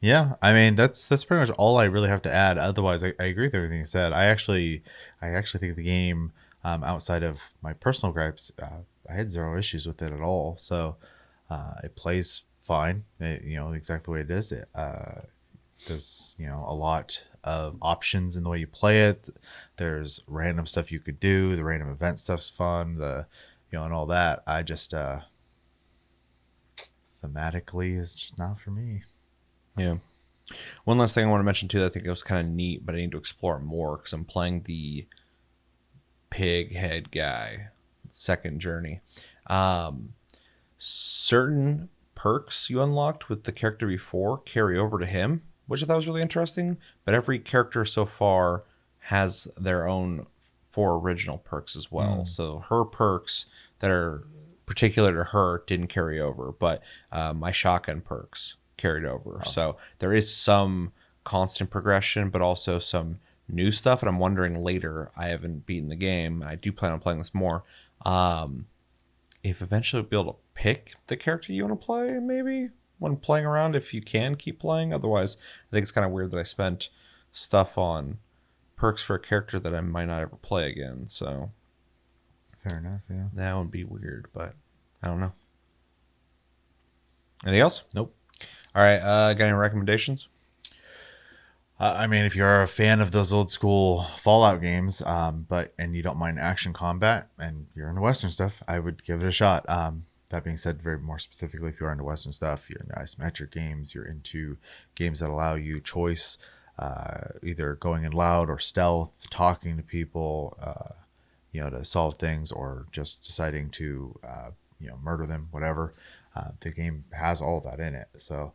yeah, I mean that's pretty much all I really have to add. Otherwise, I agree with everything you said. I actually think the game, outside of my personal gripes, I had zero issues with it at all. So, it plays fine. Exactly the way it is. There's a lot of options in the way you play it. There's random stuff you could do. The random event stuff's fun. And all that. I just thematically is just not for me. Yeah. One last thing I want to mention too that I think it was kind of neat, but I need to explore it more because I'm playing the pig head guy second journey. Um, Certain perks you unlocked with the character before carry over to him, which I thought was really interesting. But every character so far has their own four original perks as well. So her perks that are particular to her didn't carry over, but my shotgun perks carried over. Awesome. So there is some constant progression, but also some new stuff. And I'm wondering later, I haven't beaten the game. I do plan on playing this more. If eventually you'll be able to pick the character you want to play, maybe when playing around, if you can keep playing. Otherwise, I think it's kind of weird that I spent stuff on perks for a character that I might not ever play again. So Fair enough. Yeah. that would be weird, but I don't know. Anything else? Nope. All right. Got any recommendations? I mean, if you're a fan of those old school Fallout games, and you don't mind action combat, and you're into Western stuff, I would give it a shot. That being said, very more specifically, if you're into Western stuff, you're into isometric games, you're into games that allow you choice, either going in loud or stealth, talking to people, to solve things, or just deciding to, murder them, whatever. The game has all of that in it. So,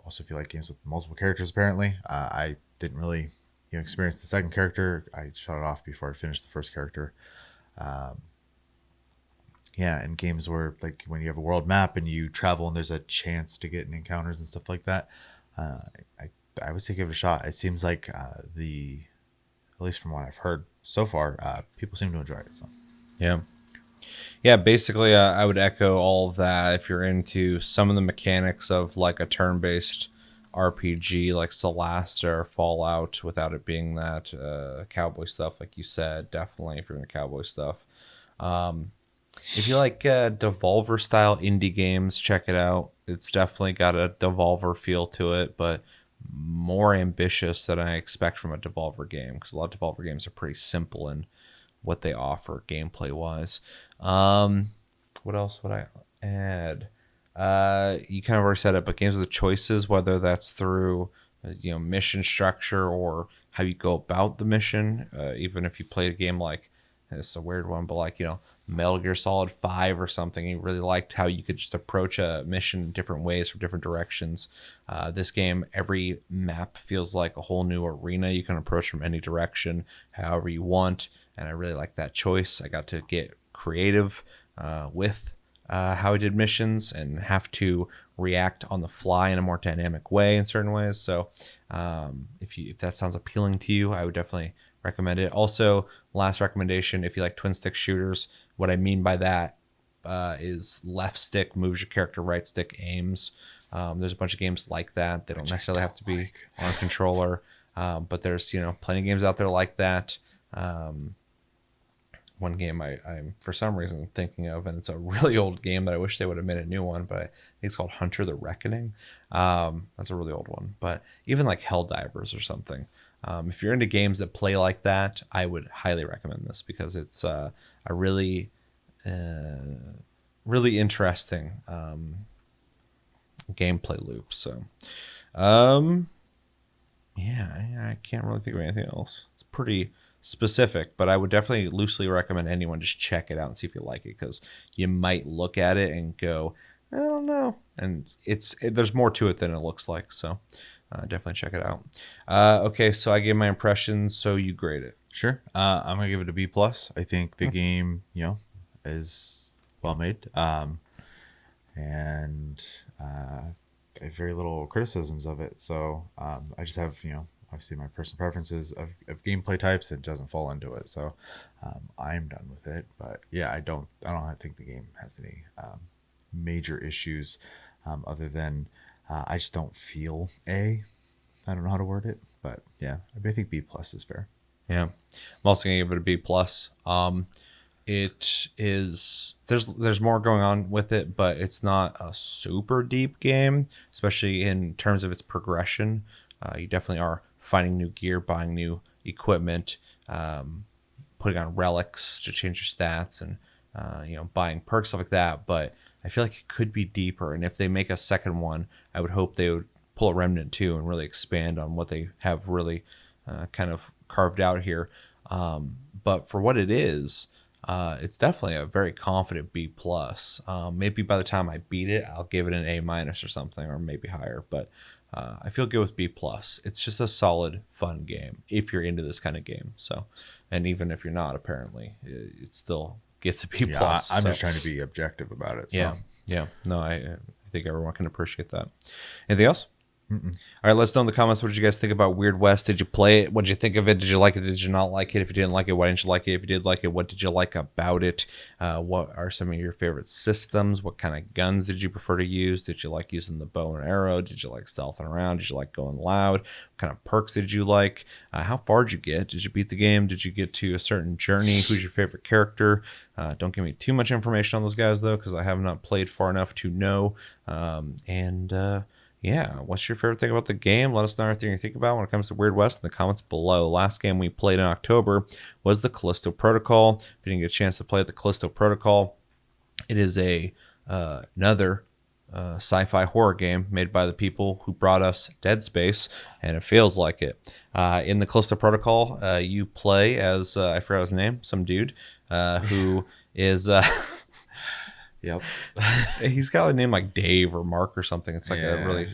also feel like games with multiple characters. Apparently, I didn't really experience the second character. I shut it off before I finished the first character. Yeah, and games where like when you have a world map and you travel and there's a chance to get in encounters and stuff like that, I would say give it a shot. It seems like at least from what I've heard so far, people seem to enjoy it. So Yeah. Yeah, basically, I would echo all of that. If you're into some of the mechanics of like a turn-based RPG, like Celeste or Fallout, without it being that cowboy stuff, like you said, definitely if you're into cowboy stuff. If you like Devolver style indie games, check it out. It's definitely got a Devolver feel to it, but more ambitious than I expect from a Devolver game because a lot of Devolver games are pretty simple in what they offer gameplay wise. What else would I add? You kind of already said it, but games with the choices, whether that's through mission structure or how you go about the mission. Even if you play a game like it's a weird one, but like Metal Gear Solid 5 or something, you really liked how you could just approach a mission in different ways from different directions. This game, every map feels like a whole new arena you can approach from any direction, however you want, and I really like that choice. I got to get creative with how I did missions and have to react on the fly in a more dynamic way in certain ways. So if that sounds appealing to you, I would definitely recommend it. Also, last recommendation, if you like twin stick shooters, what I mean by that is left stick moves your character, right stick aims. There's a bunch of games like that. They don't necessarily have to be on a controller, but there's plenty of games out there like that. One game I'm for some reason thinking of, and it's a really old game that I wish they would have made a new one, but I think it's called Hunter the Reckoning. That's a really old one, but even like Helldivers or something. If you're into games that play like that, I would highly recommend this because it's a really, really interesting gameplay loop. So, yeah, I can't really think of anything else. It's pretty specific, but I would definitely loosely recommend anyone just check it out and see if you like it because you might look at it and go, I don't know, and there's more to it than it looks like. So. Definitely check it out. Okay, so I gave my impressions, so you grade it. sure, I'm gonna give it a B plus. I think the game, is well made, and I have very little criticisms of it. So I just have obviously my personal preferences of gameplay types. It doesn't fall into it, so I'm done with it. But yeah, I don't think the game has any major issues other than I just don't feel I don't know how to word it, but yeah, I think B plus is fair. Yeah, I'm also gonna give it a B plus. it is there's more going on with it, but it's not a super deep game, especially in terms of its progression. You definitely are finding new gear, buying new equipment, putting on relics to change your stats, and buying perks, stuff like that. But I feel like it could be deeper, and if they make a second one, I would hope they would pull a Remnant 2 and really expand on what they have really kind of carved out here. But for what it is, it's definitely a very confident B plus. Maybe by the time I beat it, I'll give it an A minus or something, or maybe higher. But I feel good with B plus. It's just a solid, fun game if you're into this kind of game. So, and even if you're not, apparently, it still gets a B Yeah, plus. I'm So, just trying to be objective about it. So. yeah, yeah. No, I think everyone can appreciate that. Anything else? All right, let us know in the comments, what did you guys think about Weird West? Did you play it? What did you think of it? Did you like it? Did you not like it? If you didn't like it, why didn't you like it? If you did like it, what did you like about it? What are some of your favorite systems? What kind of guns did you prefer to use? Did you like using the bow and arrow? Did you like stealthing around? Did you like going loud? What kind of perks did you like? How far did you get? Did you beat the game? Did you get to a certain journey? Who's your favorite character? Don't give me too much information on those guys, though, because I have not played far enough to know. Yeah, what's your favorite thing about the game? Let us know everything you think about when it comes to Weird West in the comments below. Last game we played in October was the Callisto Protocol. If you didn't get a chance to play the Callisto Protocol, it is another sci-fi horror game made by the people who brought us Dead Space, and it feels like it. In the Callisto Protocol, you play as, I forgot his name, some dude who is... Yep. He's got a name like Dave or Mark or something. It's like a really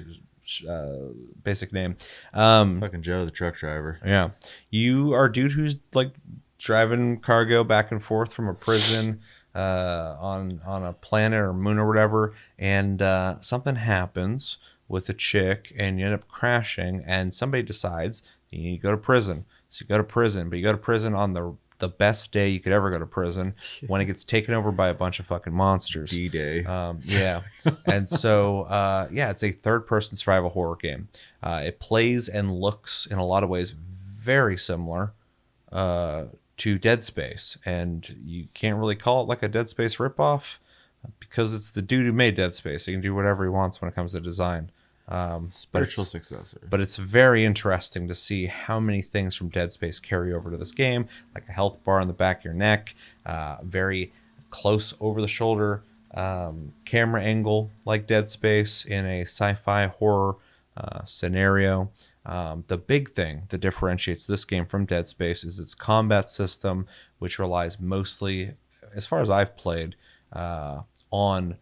basic name. Fucking Joe, the truck driver. Yeah. You are a dude who's like driving cargo back and forth from a prison on a planet or moon or whatever. And something happens with a chick and you end up crashing, and somebody decides you need to go to prison. So you go to prison, but you go to prison on the best day you could ever go to prison, when it gets taken over by a bunch of fucking monsters. D-Day. Yeah. And so, it's a third-person survival horror game. It plays and looks in a lot of ways very similar to Dead Space, and you can't really call it like a Dead Space ripoff because it's the dude who made Dead Space. He can do whatever he wants when it comes to design. Spiritual successor. But it's very interesting to see how many things from Dead Space carry over to this game, like a health bar on the back of your neck, very close over the shoulder camera angle like Dead Space in a sci-fi horror scenario. The big thing that differentiates this game from Dead Space is its combat system, which relies mostly, as far as I've played, on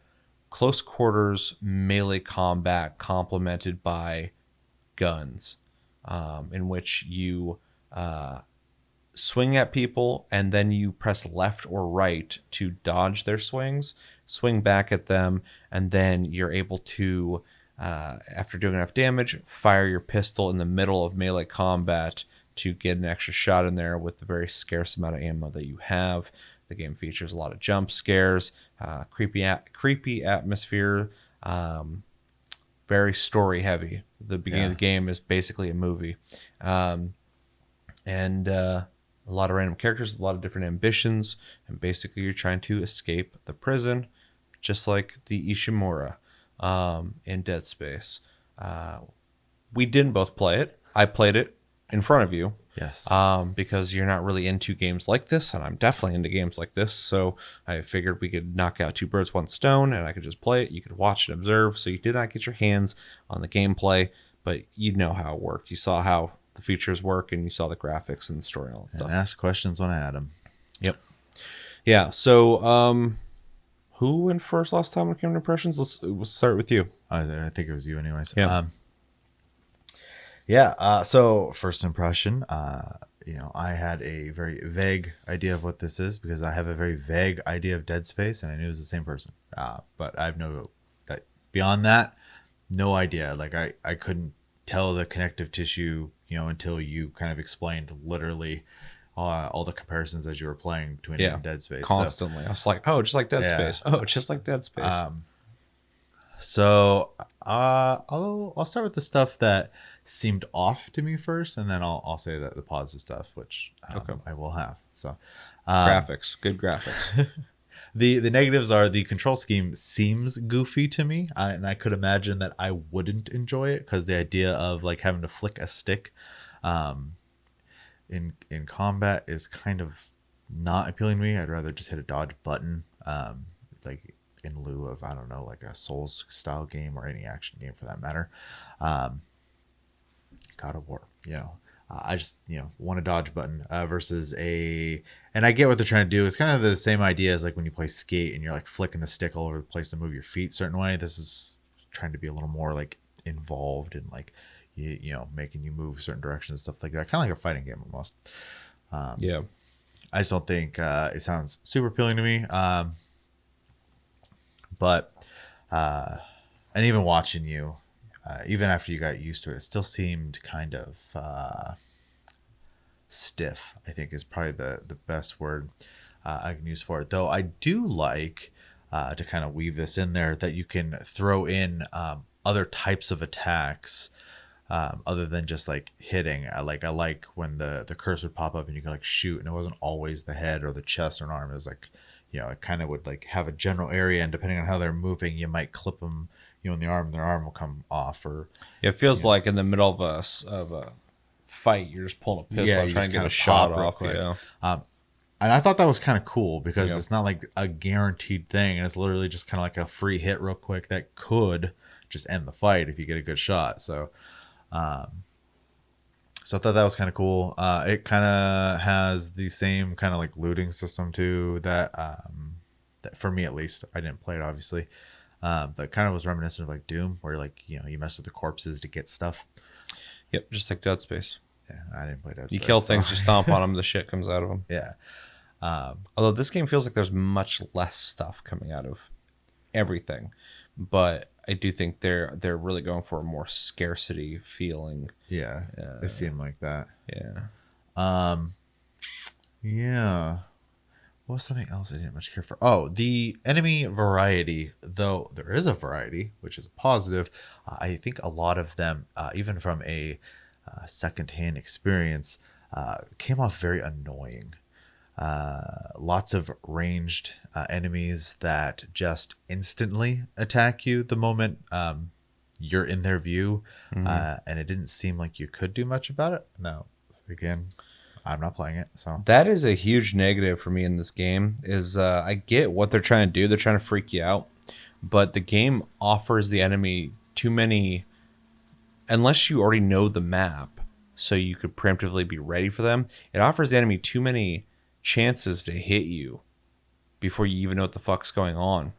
close quarters melee combat complemented by guns, in which you swing at people and then you press left or right to dodge their swings, swing back at them, and then you're able to, after doing enough damage, fire your pistol in the middle of melee combat to get an extra shot in there with the very scarce amount of ammo that you have. The game features a lot of jump scares, creepy atmosphere, very story heavy. The beginning of the game is basically a movie, and a lot of random characters, a lot of different ambitions, and basically you're trying to escape the prison, just like the Ishimura in Dead Space. We didn't both play it. I played it in front of you. Yes. Because you're not really into games like this, and I'm definitely into games like this. So I figured we could knock out two birds, one stone, and I could just play it. You could watch and observe. So you did not get your hands on the gameplay, but you know how it worked. You saw how the features work, and you saw the graphics and the story and all that stuff. And ask questions when I had them. Yep. Yeah. So, who went first last time when it came to impressions? We'll start with you. I think it was you anyways. Yeah. So first impression, I had a very vague idea of what this is because I have a very vague idea of Dead Space, and I knew it was the same person. But I have beyond that, no idea. Like I couldn't tell the connective tissue, until you kind of explained literally all the comparisons as you were playing between it and Dead Space. Constantly. I was like, oh, just like Dead Space. Oh, just like Dead Space. So I'll start with the stuff that seemed off to me first, and then I'll say that the positive stuff, which Okay. I will have. So Graphics, good graphics. the negatives are the control scheme seems goofy to me, and I could imagine that I wouldn't enjoy it because the idea of like having to flick a stick in combat is kind of not appealing to me. I'd rather just hit a dodge button. It's like in lieu of, I don't know, like a Souls style game or any action game for that matter. God of War, I just want a dodge button versus a, and I get what they're trying to do. It's kind of the same idea as like when you play Skate and you're like flicking the stick all over the place to move your feet a certain way. This is trying to be a little more like involved and like making you move certain directions, stuff like that, kind of like a fighting game almost. Yeah. I just don't think it sounds super appealing to me. But and even watching you, even after you got used to it, it still seemed kind of stiff. I think is probably the best word I can use for it. Though I do like to kind of weave this in there that you can throw in other types of attacks. Other than just like hitting, I like when the cursor would pop up and you could like shoot, and it wasn't always the head or the chest or an arm. It was like, it kind of would like have a general area, and depending on how they're moving, you might clip them, in the arm, their arm will come off, or It feels like in the middle of a fight, you're just pulling a pistol, you trying just to get kind a of shot pop real off. quick. Yeah. And I thought that was kind of cool because Yeah. it's not like a guaranteed thing, and it's literally just kind of like a free hit real quick that could just end the fight if you get a good shot. So I thought that was kind of cool. It kind of has the same kind of like looting system too that for me at least, I didn't play it obviously, but kind of was reminiscent of like Doom, where like you mess with the corpses to get stuff. Yep. Just like Dead Space. Yeah, I didn't play that. You kill things, you stomp on them, the shit comes out of them. Yeah, Although this game feels like there's much less stuff coming out of everything, but I do think they're really going for a more scarcity feeling. yeah, it seemed like that. Yeah. Yeah. What was something else I didn't much care for? Oh, the enemy variety, though there is a variety, which is positive. I think a lot of them, even from a secondhand experience, came off very annoying. Lots of ranged enemies that just instantly attack you the moment you're in their view, and it didn't seem like you could do much about it. No, again, I'm not playing it, so That is a huge negative for me in this game. Is I get what they're trying to do. They're trying to freak you out, but the game offers the enemy too many, unless you already know the map, so you could preemptively be ready for them. It offers the enemy too many chances to hit you before you even know what the fuck's going on.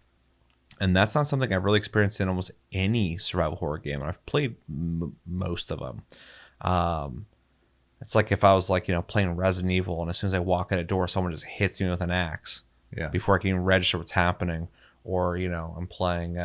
And that's not something I've really experienced in almost any survival horror game. And I've played most of them. It's like if I was like, playing Resident Evil, and as soon as I walk in a door, someone just hits me with an axe yeah, before I can even register what's happening. Or, I'm playing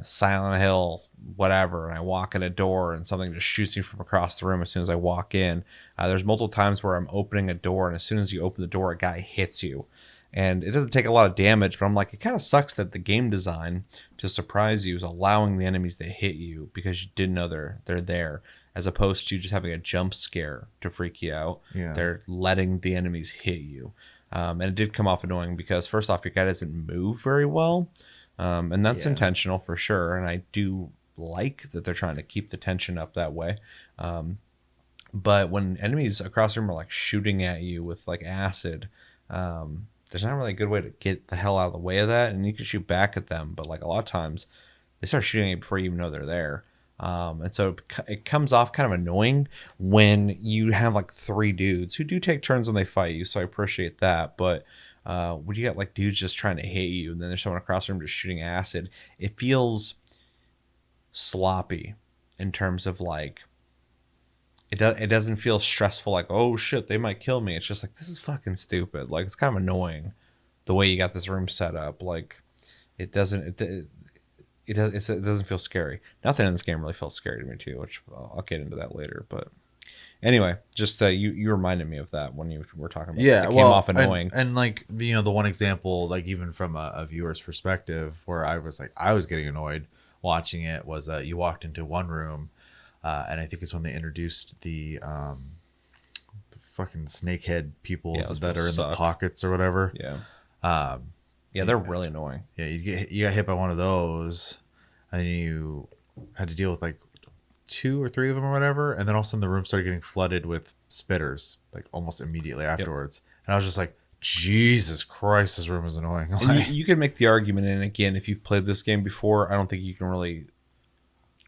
Silent Hill, whatever, and I walk in a door and something just shoots me from across the room as soon as I walk in. There's multiple times where I'm opening a door, and as soon as you open the door, a guy hits you. And it doesn't take a lot of damage, but I'm like, it kind of sucks that the game design to surprise you is allowing the enemies to hit you because you didn't know they're there, as opposed to just having a jump scare to freak you out. Yeah. They're letting the enemies hit you. And it did come off annoying because first off, your guy doesn't move very well. And that's intentional for sure. And I do like that they're trying to keep the tension up that way. But when enemies across the room are like shooting at you with like acid, there's not really a good way to get the hell out of the way of that. And you can shoot back at them, but like a lot of times they start shooting at you before you even know they're there. And so it comes off kind of annoying when you have like 3 dudes who do take turns when they fight you. So I appreciate that. But when you got like dudes just trying to hit you and then there's someone across the room just shooting acid, it feels sloppy in terms of like, it doesn't feel stressful like, oh shit, they might kill me. It's just like, this is fucking stupid. Like, it's kind of annoying the way you got this room set up. Like, it doesn't feel scary. Nothing in this game really felt scary to me too, which I'll get into that later. But anyway, just you reminded me of that when you were talking about it. It came off annoying. And like the one example, like even from a viewer's perspective, where I was getting annoyed watching it was you walked into one room. And I think it's when they introduced the fucking snakehead peoples those that people are in the suck. pockets or whatever. Yeah. Um, Yeah, they're really annoying. yeah, you got hit by one of those, and you had to deal with like 2 or 3 of them or whatever, and then all of a sudden the room started getting flooded with spitters like almost immediately afterwards, and I was just like, Jesus Christ, this room is annoying. And you can make the argument, and again, if you've played this game before, I don't think you can really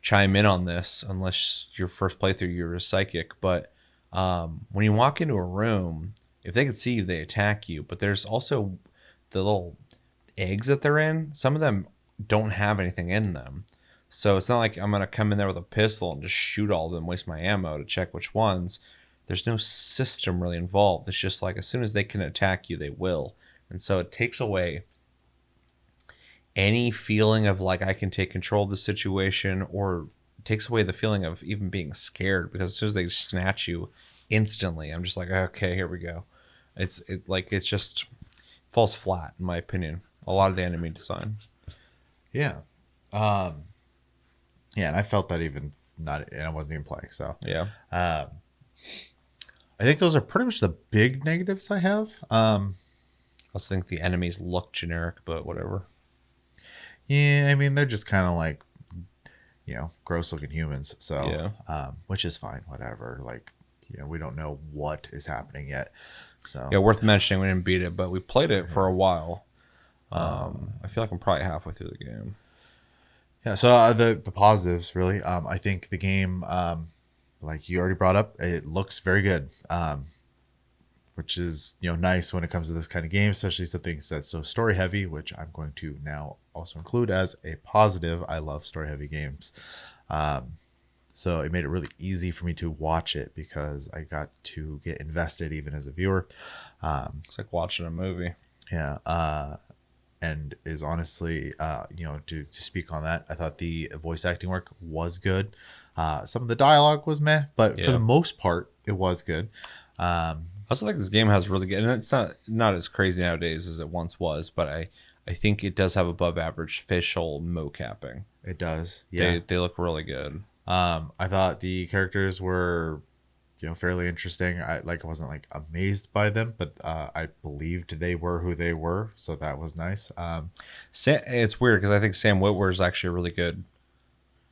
chime in on this unless your first playthrough you're a psychic. But when you walk into a room, if they can see you, they attack you. But there's also the little eggs that they're in. Some of them don't have anything in them. So it's not like I'm going to come in there with a pistol and just shoot all of them, waste my ammo to check which ones. There's no system really involved. It's just like as soon as they can attack you, they will. And so it takes away any feeling of like I can take control of the situation, or takes away the feeling of even being scared, because as soon as they snatch you instantly, I'm just like, okay, here we go. It just falls flat in my opinion. A lot of the enemy design. Yeah. Yeah, and I felt that even not, and I wasn't even playing. So Yeah. I think those are pretty much the big negatives I have. I also think the enemies look generic, but whatever. Yeah, I mean they're just kind of like, gross looking humans. So Yeah. which is fine, whatever. Like, we don't know what is happening yet. So Yeah, worth mentioning, we didn't beat it, but we played it for a while. I feel like I'm probably halfway through the game. yeah. So the positives really, I think the game, like you already brought up, it looks very good. Which is nice when it comes to this kind of game, especially something that's so story heavy, which I'm going to now also include as a positive. I love story heavy games, so it made it really easy for me to watch it because I got to get invested even as a viewer. It's like watching a movie. Yeah, and is honestly, to speak on that, I thought the voice acting work was good. Some of the dialogue was meh, but for Yeah. the most part, it was good. I also think this game has really good, and it's not as crazy nowadays as it once was, but I think it does have above average facial mocapping. It does, yeah. They look really good. I thought the characters were, fairly interesting. I wasn't like amazed by them, but I believed they were who they were, so that was nice. It's weird because I think Sam Witwer is actually a really good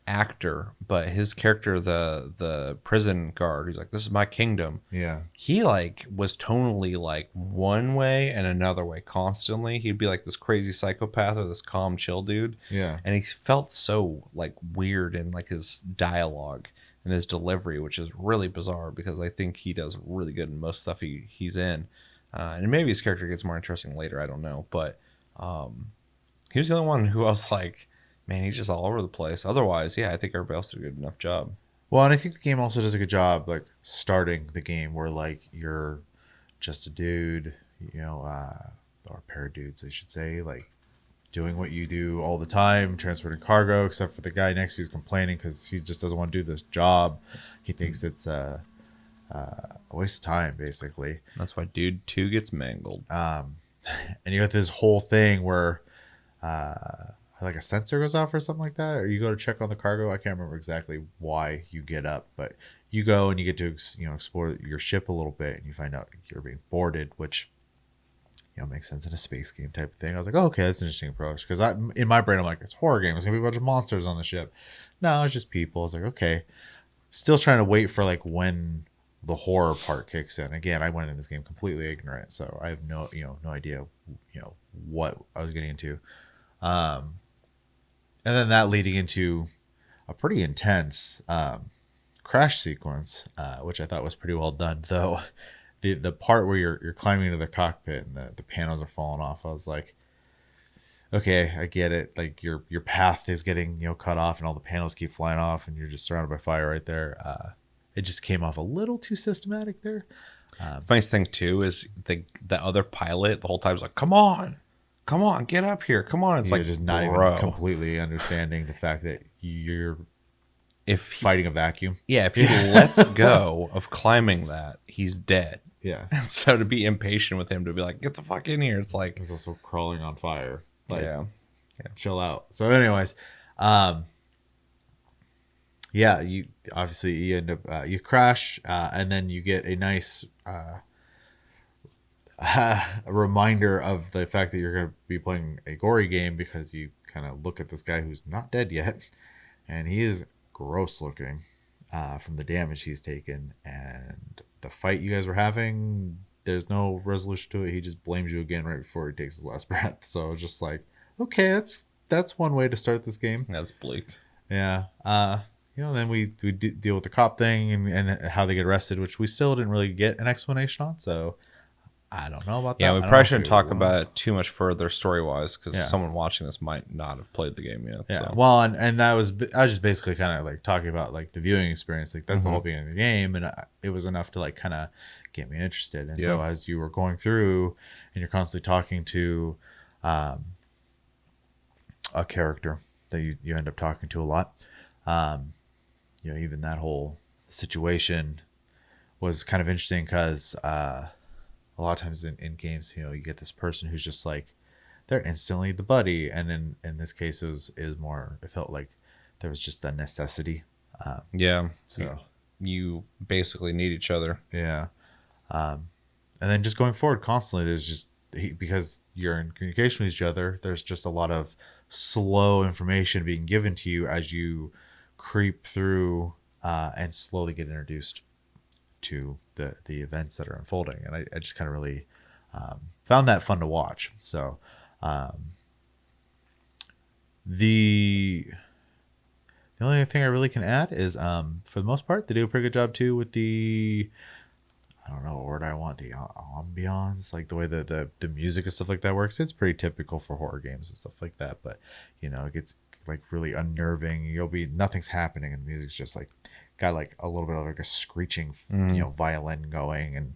actor, but his character, the prison guard, he's like, this is my kingdom. Yeah, He like was tonally like one way and another way constantly. He'd be like this crazy psychopath or this calm chill dude. yeah, And he felt so like weird in like his dialogue and his delivery, which is really bizarre because I think he does really good in most stuff he's in. And maybe his character gets more interesting later, I don't know, but he was the only one who I was like, man, he's just all over the place. Otherwise, yeah, I think everybody else did a good enough job. Well, and I think the game also does a good job, like starting the game where like you're just a dude, or a pair of dudes, I should say, like doing what you do all the time, transporting cargo, except for the guy next to you who's complaining because he just doesn't want to do this job. He thinks it's a waste of time, basically. That's why Dude 2 gets mangled. And you got this whole thing where like a sensor goes off or something like that, or you go to check on the cargo. I can't remember exactly why you get up, but you go and you get to explore your ship a little bit, and you find out you're being boarded, which makes sense in a space game type of thing. I was like, oh, okay, that's an interesting approach, because in my brain I'm like, it's a horror game, it's gonna be a bunch of monsters on the ship. No, it's just people. I was like, okay, still trying to wait for like when the horror part kicks in. Again, I went in this game completely ignorant, so I have no idea what I was getting into. And then that leading into a pretty intense crash sequence, which I thought was pretty well done. Though the part where you're climbing into the cockpit and the panels are falling off, I was like, okay, I get it. Like your path is getting cut off, and all the panels keep flying off, and you're just surrounded by fire right there. It just came off a little too systematic there. Funniest thing too is the other pilot the whole time is like, come on, get up here, come on. It's You're like, just not bro, even completely understanding the fact that you're if fighting a vacuum. Yeah, if he lets go of climbing that, he's dead. Yeah. And so to be impatient with him, to be like, get the fuck in here, it's like, He's also crawling on fire. Like, yeah. chill out. So anyways, Yeah, you obviously you end up you crash, and then you get a nice a reminder of the fact that you're going to be playing a gory game because you kind of look at this guy who's not dead yet, and he is gross looking from the damage he's taken. And the fight you guys were having, there's no resolution to it. He just blames you again right before he takes his last breath. So it's just like, okay, that's one way to start this game. That's bleak. Yeah. Then we deal with the cop thing and how they get arrested, which we still didn't really get an explanation on. So I don't know about that. Yeah, we I don't know probably if shouldn't we talk will. about it too much further story wise because Yeah. someone watching this might not have played the game yet. Yeah. So. Well, and I was just basically kind of like talking about like the viewing experience. Like that's the Mhm. whole beginning of the game, and it was enough to like kind of get me interested. And so Yeah. as you were going through, and you're constantly talking to a character that you end up talking to a lot, even that whole situation was kind of interesting because a lot of times in games, you get this person who's just like they're instantly the buddy, and in this case, it more. It felt like there was just a necessity. Yeah. So You basically need each other. yeah, and then just going forward constantly, there's just because you're in communication with each other. There's just a lot of slow information being given to you as you creep through and slowly get introduced to the events that are unfolding, and I just kind of really found that fun to watch. So the only thing I really can add is for the most part they do a pretty good job too with the I don't know what word I want, the ambiance, like the way the music and stuff like that works. It's pretty typical for horror games and stuff like that, but it gets like really unnerving. Nothing's happening and the music's just like got like a little bit of like a screeching violin going and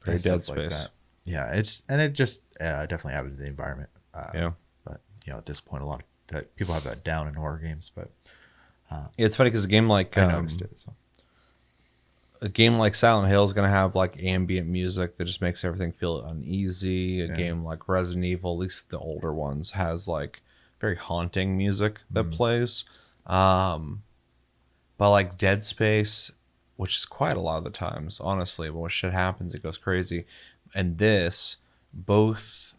Very stuff Dead Space. that. Yeah, it just definitely added to the environment. Yeah. But at this point, a lot of people have that down in horror games, but It's funny because a game like I noticed it. So. a game like Silent Hill is going to have like ambient music that just makes everything feel uneasy. A game like Resident Evil, at least the older ones, has like very haunting music that plays. But like Dead Space, which is quite a lot of the times, honestly, when shit happens, it goes crazy. And this both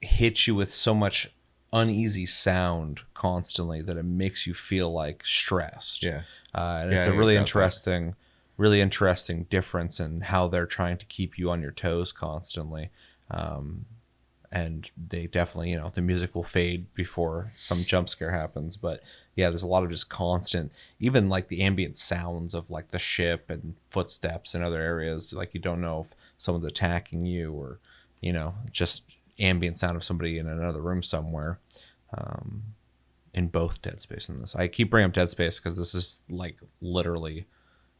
hit you with so much uneasy sound constantly that it makes you feel like stressed. Yeah. And it's Yeah, a I really got that. really interesting difference in how they're trying to keep you on your toes constantly. And they definitely, the music will fade before some jump scare happens. But yeah, there's a lot of just constant, even like the ambient sounds of like the ship and footsteps in other areas. Like you don't know if someone's attacking you or, just ambient sound of somebody in another room somewhere. In both Dead Space and this, I keep bringing up Dead Space because this is like literally,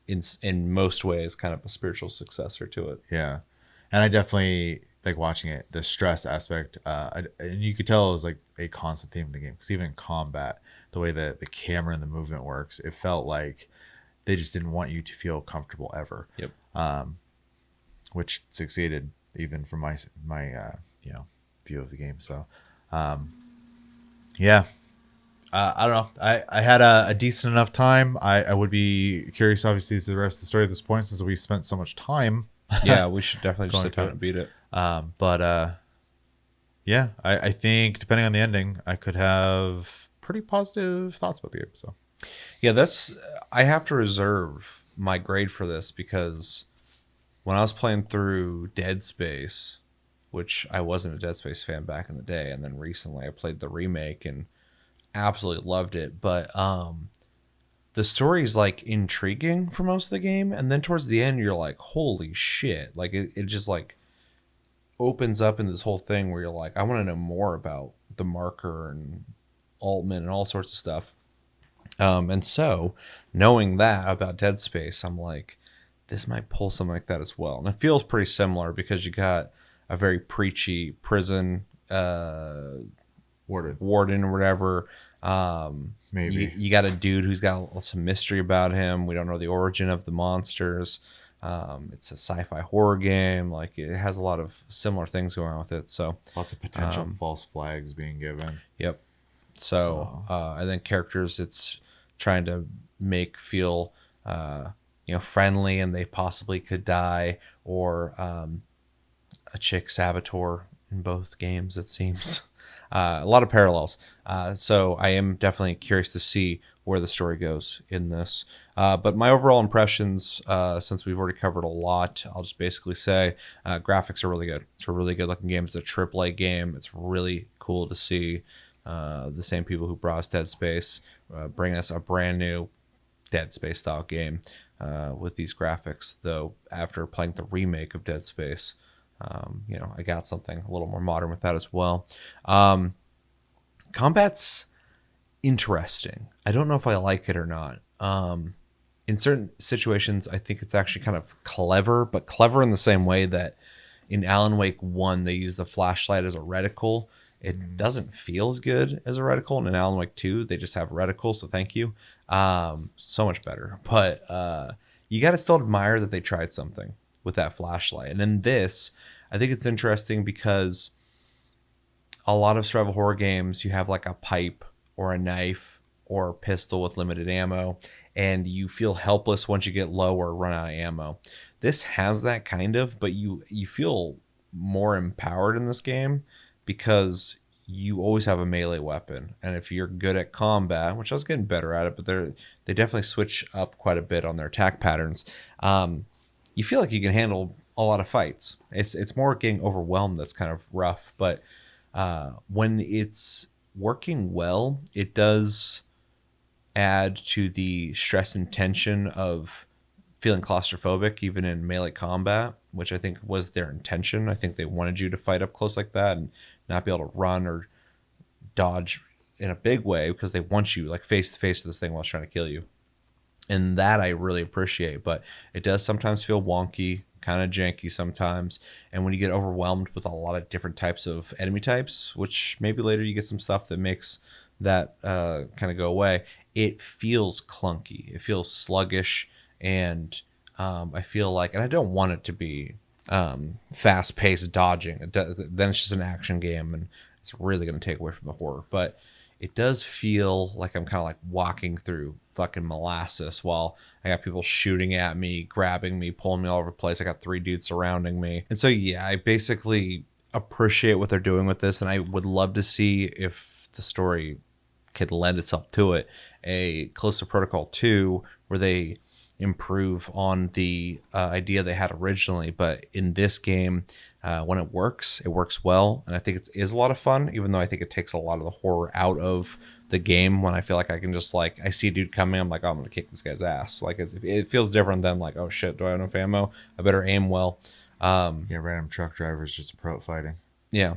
in most ways, kind of a spiritual successor to it. Yeah, and I definitely like watching it. The stress aspect, and you could tell it was like a constant theme of the game because even in combat, the way that the camera and the movement works, it felt like they just didn't want you to feel comfortable ever. Yep. Which succeeded even from my view of the game. So, yeah. I don't know. I had a decent enough time. I would be curious, obviously, to see the rest of the story at this point since we spent so much time. Yeah, we should definitely just Going sit down through and beat it. But yeah, I think depending on the ending, I could have pretty positive thoughts about the game. So Yeah, I have to reserve my grade for this because when I was playing through Dead Space, which I wasn't a Dead Space fan back in the day, and then recently I played the remake and absolutely loved it. But the story's like intriguing for most of the game, and then towards the end you're like, holy shit. Like it just like opens up into this whole thing where you're like, I want to know more about the marker and Altman and all sorts of stuff. And so knowing that about Dead Space, I'm like, this might pull something like that as well. And it feels pretty similar because you got a very preachy prison warden or whatever. maybe You got a dude who's got some mystery about him. We don't know the origin of the monsters. It's a sci-fi horror game. Like it has a lot of similar things going on with it. So lots of potential false flags being given. yep. So and then characters, it's trying to make feel friendly, and they possibly could die, or a chick saboteur in both games, it seems. A lot of parallels. So I am definitely curious to see where the story goes in this. But my overall impressions, since we've already covered a lot, I'll just basically say graphics are really good. It's a really good looking game. It's a AAA game. It's really cool to see the same people who brought us Dead Space bring us a brand new Dead Space style game with these graphics. Though after playing the remake of Dead Space, I got something a little more modern with that as well. Combat's interesting. I don't know if I like it or not. In certain situations, I think it's actually kind of clever, but clever in the same way that in Alan Wake 1, they use the flashlight as a reticle. It doesn't feel as good as a reticle. And in Alan Wake 2, they just have reticle, so thank you. So much better. But you got to still admire that they tried something with that flashlight. And in this, I think it's interesting because a lot of survival horror games, you have like a pipe or a knife or a pistol with limited ammo, and you feel helpless once you get low or run out of ammo. This has that kind of, but you feel more empowered in this game because you always have a melee weapon. And if you're good at combat, which I was getting better at it, but they definitely switch up quite a bit on their attack patterns. You feel like you can handle a lot of fights. It's more getting overwhelmed that's kind of rough, but when it's working well, it does add to the stress and tension of feeling claustrophobic even in melee combat, which I think was their intention. I think they wanted you to fight up close like that and not be able to run or dodge in a big way because they want you like face to face with this thing while it's trying to kill you. And that I really appreciate, but it does sometimes feel wonky, kind of janky sometimes. And when you get overwhelmed with a lot of different types of enemy types, which maybe later you get some stuff that makes that kind of go away, it feels clunky. It feels sluggish. And I feel like, and I don't want it to be fast-paced dodging. Then it's just an action game, and it's really going to take away from the horror. But it does feel like I'm kind of like walking through fucking molasses while I got people shooting at me, grabbing me, pulling me all over the place. I got 3 dudes surrounding me. And so, yeah, I basically appreciate what they're doing with this, and I would love to see if the story could lend itself to it. A Callisto Protocol 2 where they improve on the idea they had originally, but in this game, when it works well, and I think it is a lot of fun, even though I think it takes a lot of the horror out of the game. When I feel like I can just like, I see a dude coming, I'm like, oh, I'm gonna kick this guy's ass. Like it feels different than like, oh shit, do I have enough ammo? I better aim well. Yeah, random truck drivers just a pro at fighting. Yeah,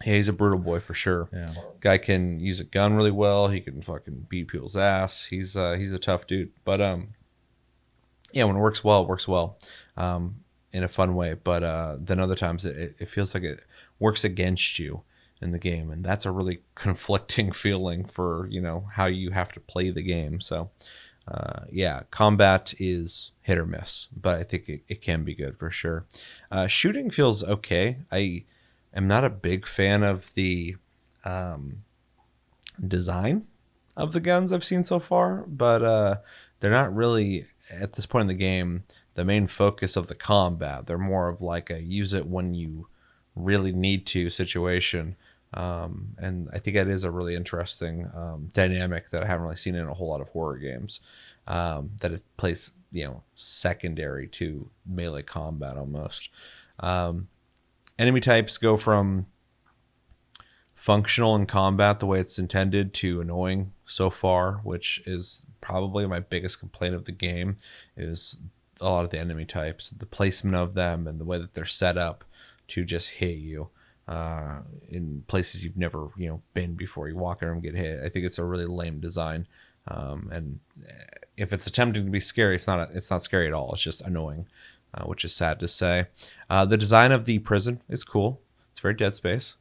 he's a brutal boy for sure. Yeah. Guy can use a gun really well. He can fucking beat people's ass. He's a tough dude. But yeah, when it works well, in a fun way. But then other times it feels like it works against you in the game, and that's a really conflicting feeling for how you have to play the game. So yeah, combat is hit or miss, but I think it can be good for sure. Shooting feels okay. I am not a big fan of the design of the guns I've seen so far, but they're not really at this point in the game the main focus of the combat. They're more of like a use it when you really need to situation. And I think that is a really interesting dynamic that I haven't really seen in a whole lot of horror games. That it plays, secondary to melee combat almost. Enemy types go from functional in combat the way it's intended to annoying so far, which is probably my biggest complaint of the game, is a lot of the enemy types, the placement of them, and the way that they're set up to just hit you in places you've never been before. You walk in and get hit. I think it's a really lame design, and if it's attempting to be scary, it's not scary at all. It's just annoying, which is sad to say. The design of the prison is cool. It's very Dead Space.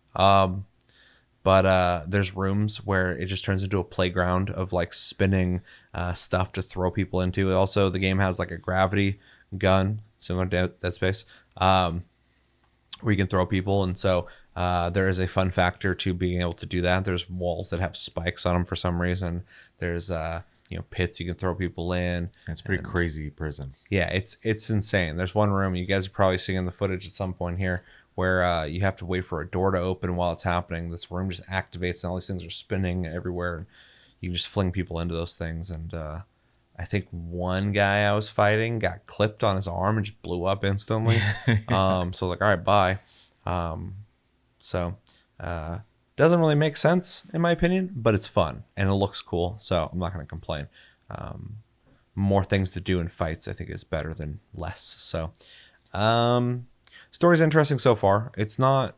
But there's rooms where it just turns into a playground of like spinning stuff to throw people into. Also, the game has like a gravity gun, similar to Dead Space, where you can throw people. And so there is a fun factor to being able to do that. There's walls that have spikes on them for some reason. There's pits you can throw people in. It's a pretty crazy prison. Yeah, it's insane. There's one room, you guys are probably seeing the footage at some point here, where you have to wait for a door to open while it's happening. This room just activates and all these things are spinning everywhere, and you can just fling people into those things. And I think one guy I was fighting got clipped on his arm and just blew up instantly. So I was like, all right, bye. So doesn't really make sense in my opinion, but it's fun and it looks cool, so I'm not going to complain. More things to do in fights I think is better than less. So story's interesting so far. It's not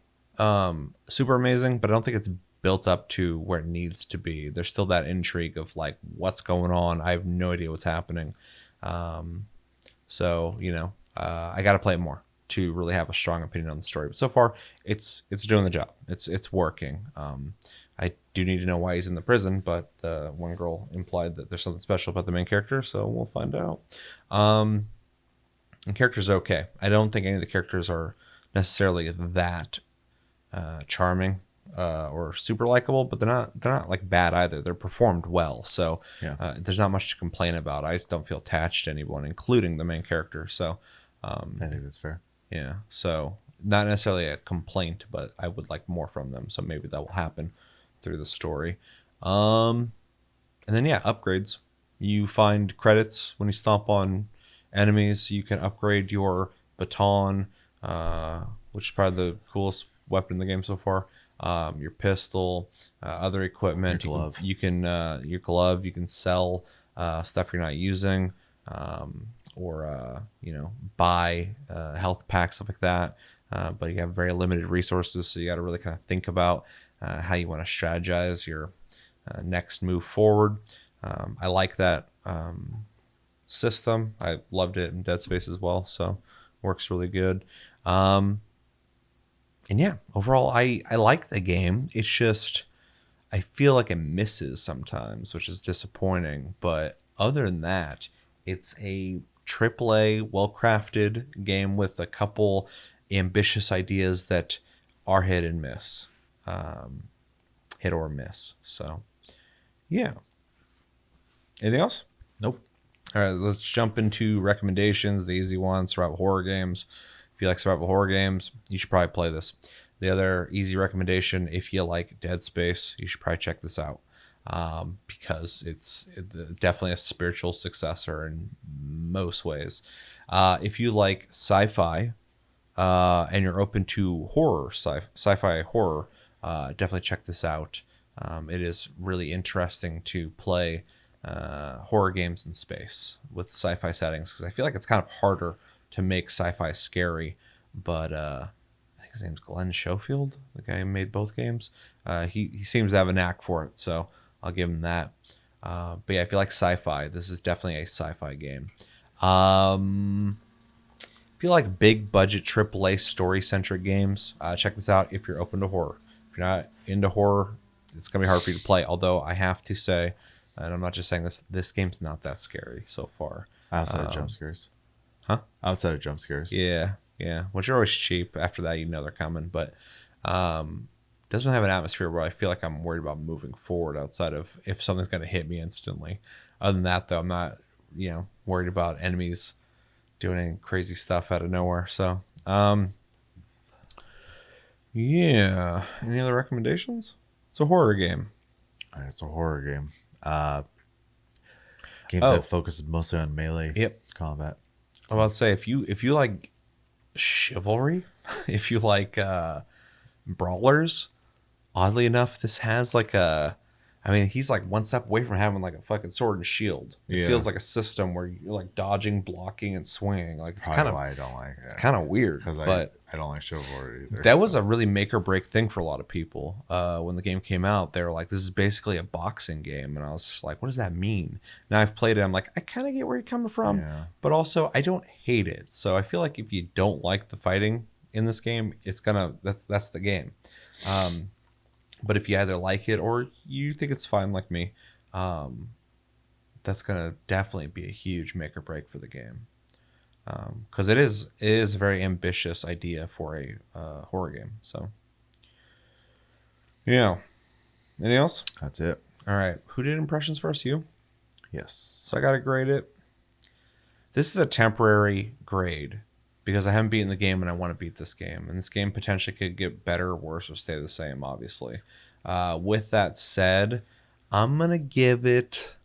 super amazing, but I don't think it's built up to where it needs to be. There's still that intrigue of like what's going on. I have no idea what's happening. So I got to play it more to really have a strong opinion on the story. But so far, it's doing the job. It's working. I do need to know why he's in the prison, but the one girl implied that there's something special about the main character, so we'll find out. And characters are okay. I don't think any of the characters are necessarily that charming or super likable, but they're not like bad either. They're performed well, so Yeah. there's not much to complain about. I just don't feel attached to anyone, including the main character. So I think that's fair. yeah, so not necessarily a complaint, but I would like more from them. So maybe that will happen through the story. And then upgrades. You find credits when you stomp on enemies. You can upgrade your baton, which is probably the coolest weapon in the game so far. Your pistol, other equipment. Your glove. You can your glove. You can sell stuff you're not using. Or buy health packs, stuff like that. But you have very limited resources, so you got to really kind of think about how you want to strategize your next move forward. I like that system. I loved it in Dead Space as well, so works really good. And overall, I like the game. It's just I feel like it misses sometimes, which is disappointing. But other than that, it's a AAA, well-crafted game with a couple ambitious ideas that are hit and miss, hit or miss. So, yeah. Anything else? Nope. All right, let's jump into recommendations. The easy ones: survival horror games. If you like survival horror games, you should probably play this. The other easy recommendation: if you like Dead Space, you should probably check this out. Because it's definitely a spiritual successor in most ways. If you like sci-fi and you're open to horror, sci-fi horror, definitely check this out. It is really interesting to play horror games in space with sci-fi settings, because I feel like it's kind of harder to make sci-fi scary. But I think his name's Glenn Schofield, the guy who made both games. He seems to have a knack for it, so I'll give him that. But yeah, if you like sci-fi, this is definitely a sci-fi game. If you like big budget AAA story centric games, check this out if you're open to horror. If you're not into horror, it's gonna be hard for you to play. Although I have to say, and I'm not just saying this game's not that scary so far. Outside of jump scares. Huh? Outside of jump scares. Yeah, which are always cheap. After that, they're coming, but doesn't have an atmosphere where I feel like I'm worried about moving forward outside of if something's going to hit me instantly. Other than that, though, I'm not, worried about enemies doing any crazy stuff out of nowhere. So, yeah. Any other recommendations? It's a horror game. It's a horror game. Games that focus mostly on melee combat. I'm about to say, if you like chivalry, if you like brawlers, oddly enough, this has like he's like one step away from having like a fucking sword and shield. It feels like a system where you're like dodging, blocking, and swinging. Like it's kind of why I don't like it. It's kind of weird, but I don't like chivalry either. That was a really make or break thing for a lot of people. When the game came out, they were like, "This is basically a boxing game," and I was just like, "What does that mean?" Now I've played it. I'm like, I kind of get where you're coming from, but also I don't hate it. So I feel like if you don't like the fighting in this game, that's the game. But if you either like it or you think it's fine like me, that's gonna definitely be a huge make or break for the game. Because it is a very ambitious idea for a horror game. So, yeah. Anything else? That's it. All right. Who did impressions first? You? Yes. So I got to grade it. This is a temporary grade because I haven't beaten the game and I want to beat this game. And this game potentially could get better or worse or stay the same, obviously. With that said, I'm gonna give it.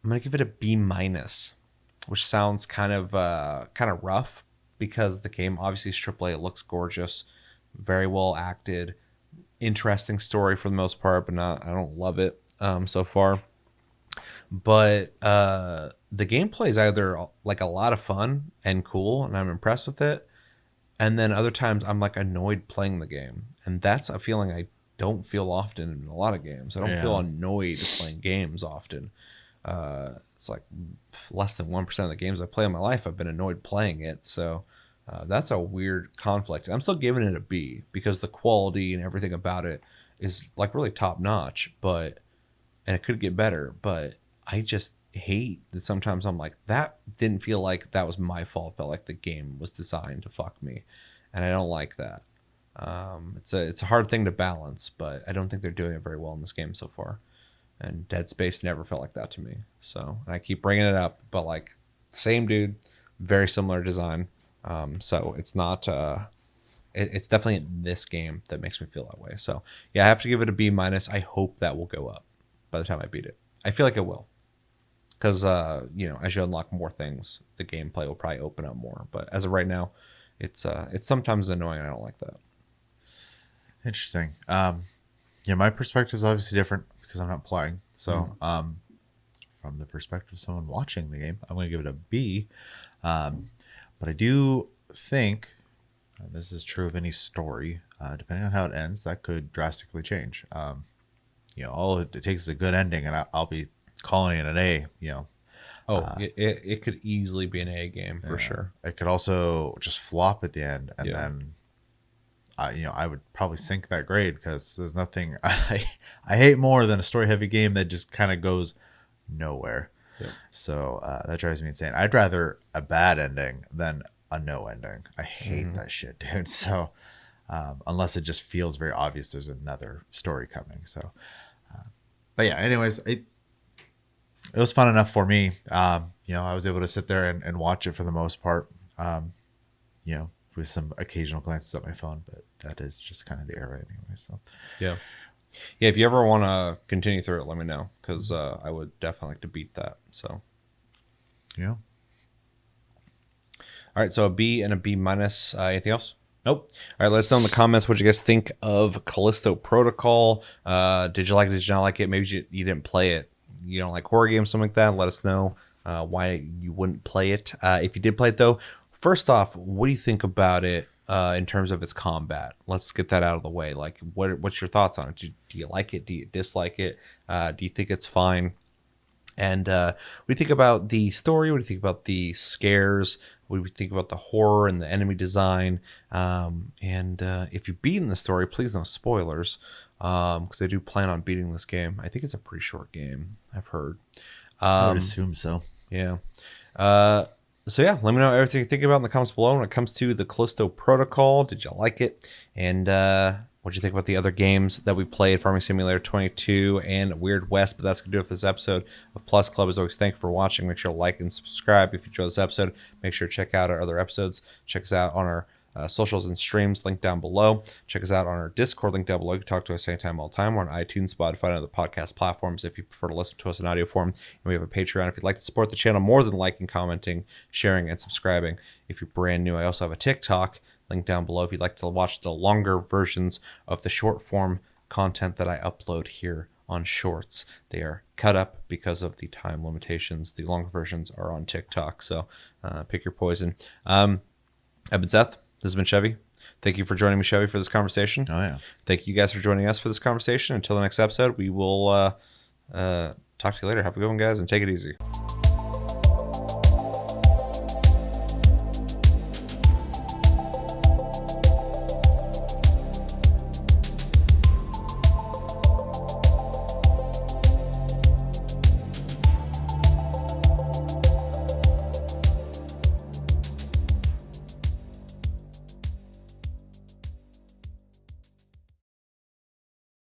I'm gonna give it a B minus, which sounds kind of rough because the game obviously is AAA. It looks gorgeous, very well acted, interesting story for the most part, but not. I don't love it so far. But the gameplay is either like a lot of fun and cool, and I'm impressed with it, and then other times I'm like annoyed playing the game, and that's a feeling I don't feel often in a lot of games. I don't feel Yeah. annoyed playing games often. It's like less than 1% of the games I play in my life I've been annoyed playing it. So that's a weird conflict. I'm still giving it a B because the quality and everything about it is like really top notch, but and it could get better, but I just hate that sometimes I'm like, that didn't feel like that was my fault. It felt like the game was designed to fuck me. And I don't like that. It's a hard thing to balance, but I don't think they're doing it very well in this game so far. And Dead Space never felt like that to me. So, and I keep bringing it up, but like, same dude, very similar design. So it's not. It's definitely this game that makes me feel that way. So yeah, I have to give it a B minus. I hope that will go up by the time I beat it. I feel like it will, because as you unlock more things, the gameplay will probably open up more. But as of right now, it's sometimes annoying. I don't like that. Interesting. Yeah, my perspective is obviously different because I'm not playing. So, from the perspective of someone watching the game, I'm going to give it a B. But I do think this is true of any story. Depending on how it ends, that could drastically change. All it takes is a good ending, and I'll be calling it an A. It could easily be an A game for sure. It could also just flop at the end, and Yeah. then I would probably sink that grade because there's nothing I hate more than a story heavy game that just kind of goes nowhere. Yep. So that drives me insane. I'd rather a bad ending than a no ending. I hate that shit, dude. So unless it just feels very obvious there's another story coming. So, but yeah, anyways, it was fun enough for me. I was able to sit there and watch it for the most part. With some occasional glances at my phone, but that is just kind of the era anyway. So Yeah. If you ever want to continue through it, let me know, because I would definitely like to beat that. So yeah. all right, so a B and a B minus. Anything else? Nope. All right, let us know in the comments what you guys think of Callisto Protocol. Did you like it? Did you not like it? Maybe you didn't play it. You don't like horror games, something like that. Let us know why you wouldn't play it. If you did play it, though, first off, what do you think about it in terms of its combat? Let's get that out of the way. Like, what's your thoughts on it? Do you like it? Do you dislike it? Do you think it's fine? And what do you think about the story? What do you think about the scares? What do you think about the horror and the enemy design? And if you've beaten the story, please no spoilers, because I do plan on beating this game. I think it's a pretty short game, I've heard. I would assume so. Yeah. So yeah, let me know everything you think about in the comments below when it comes to the Callisto Protocol. Did you like it? And what did you think about the other games that we played, Farming Simulator 22 and Weird West? But that's going to do it for this episode of Plus Club. As always, thank you for watching. Make sure to like and subscribe if you enjoyed this episode. Make sure to check out our other episodes. Check us out on our socials and streams, link down below. Check us out on our Discord, link down below. You can talk to us anytime, all the time. We're on iTunes, Spotify, and other podcast platforms if you prefer to listen to us in audio form. And we have a Patreon if you'd like to support the channel more than liking, commenting, sharing, and subscribing. If you're brand new, I also have a TikTok, link down below if you'd like to watch the longer versions of the short form content that I upload here on Shorts. They are cut up because of the time limitations. The longer versions are on TikTok, so pick your poison. I've been Seth. This has been Chevy. Thank you for joining me, Chevy, for this conversation. Oh, yeah. Thank you guys for joining us for this conversation. Until the next episode, we will talk to you later. Have a good one, guys, and take it easy.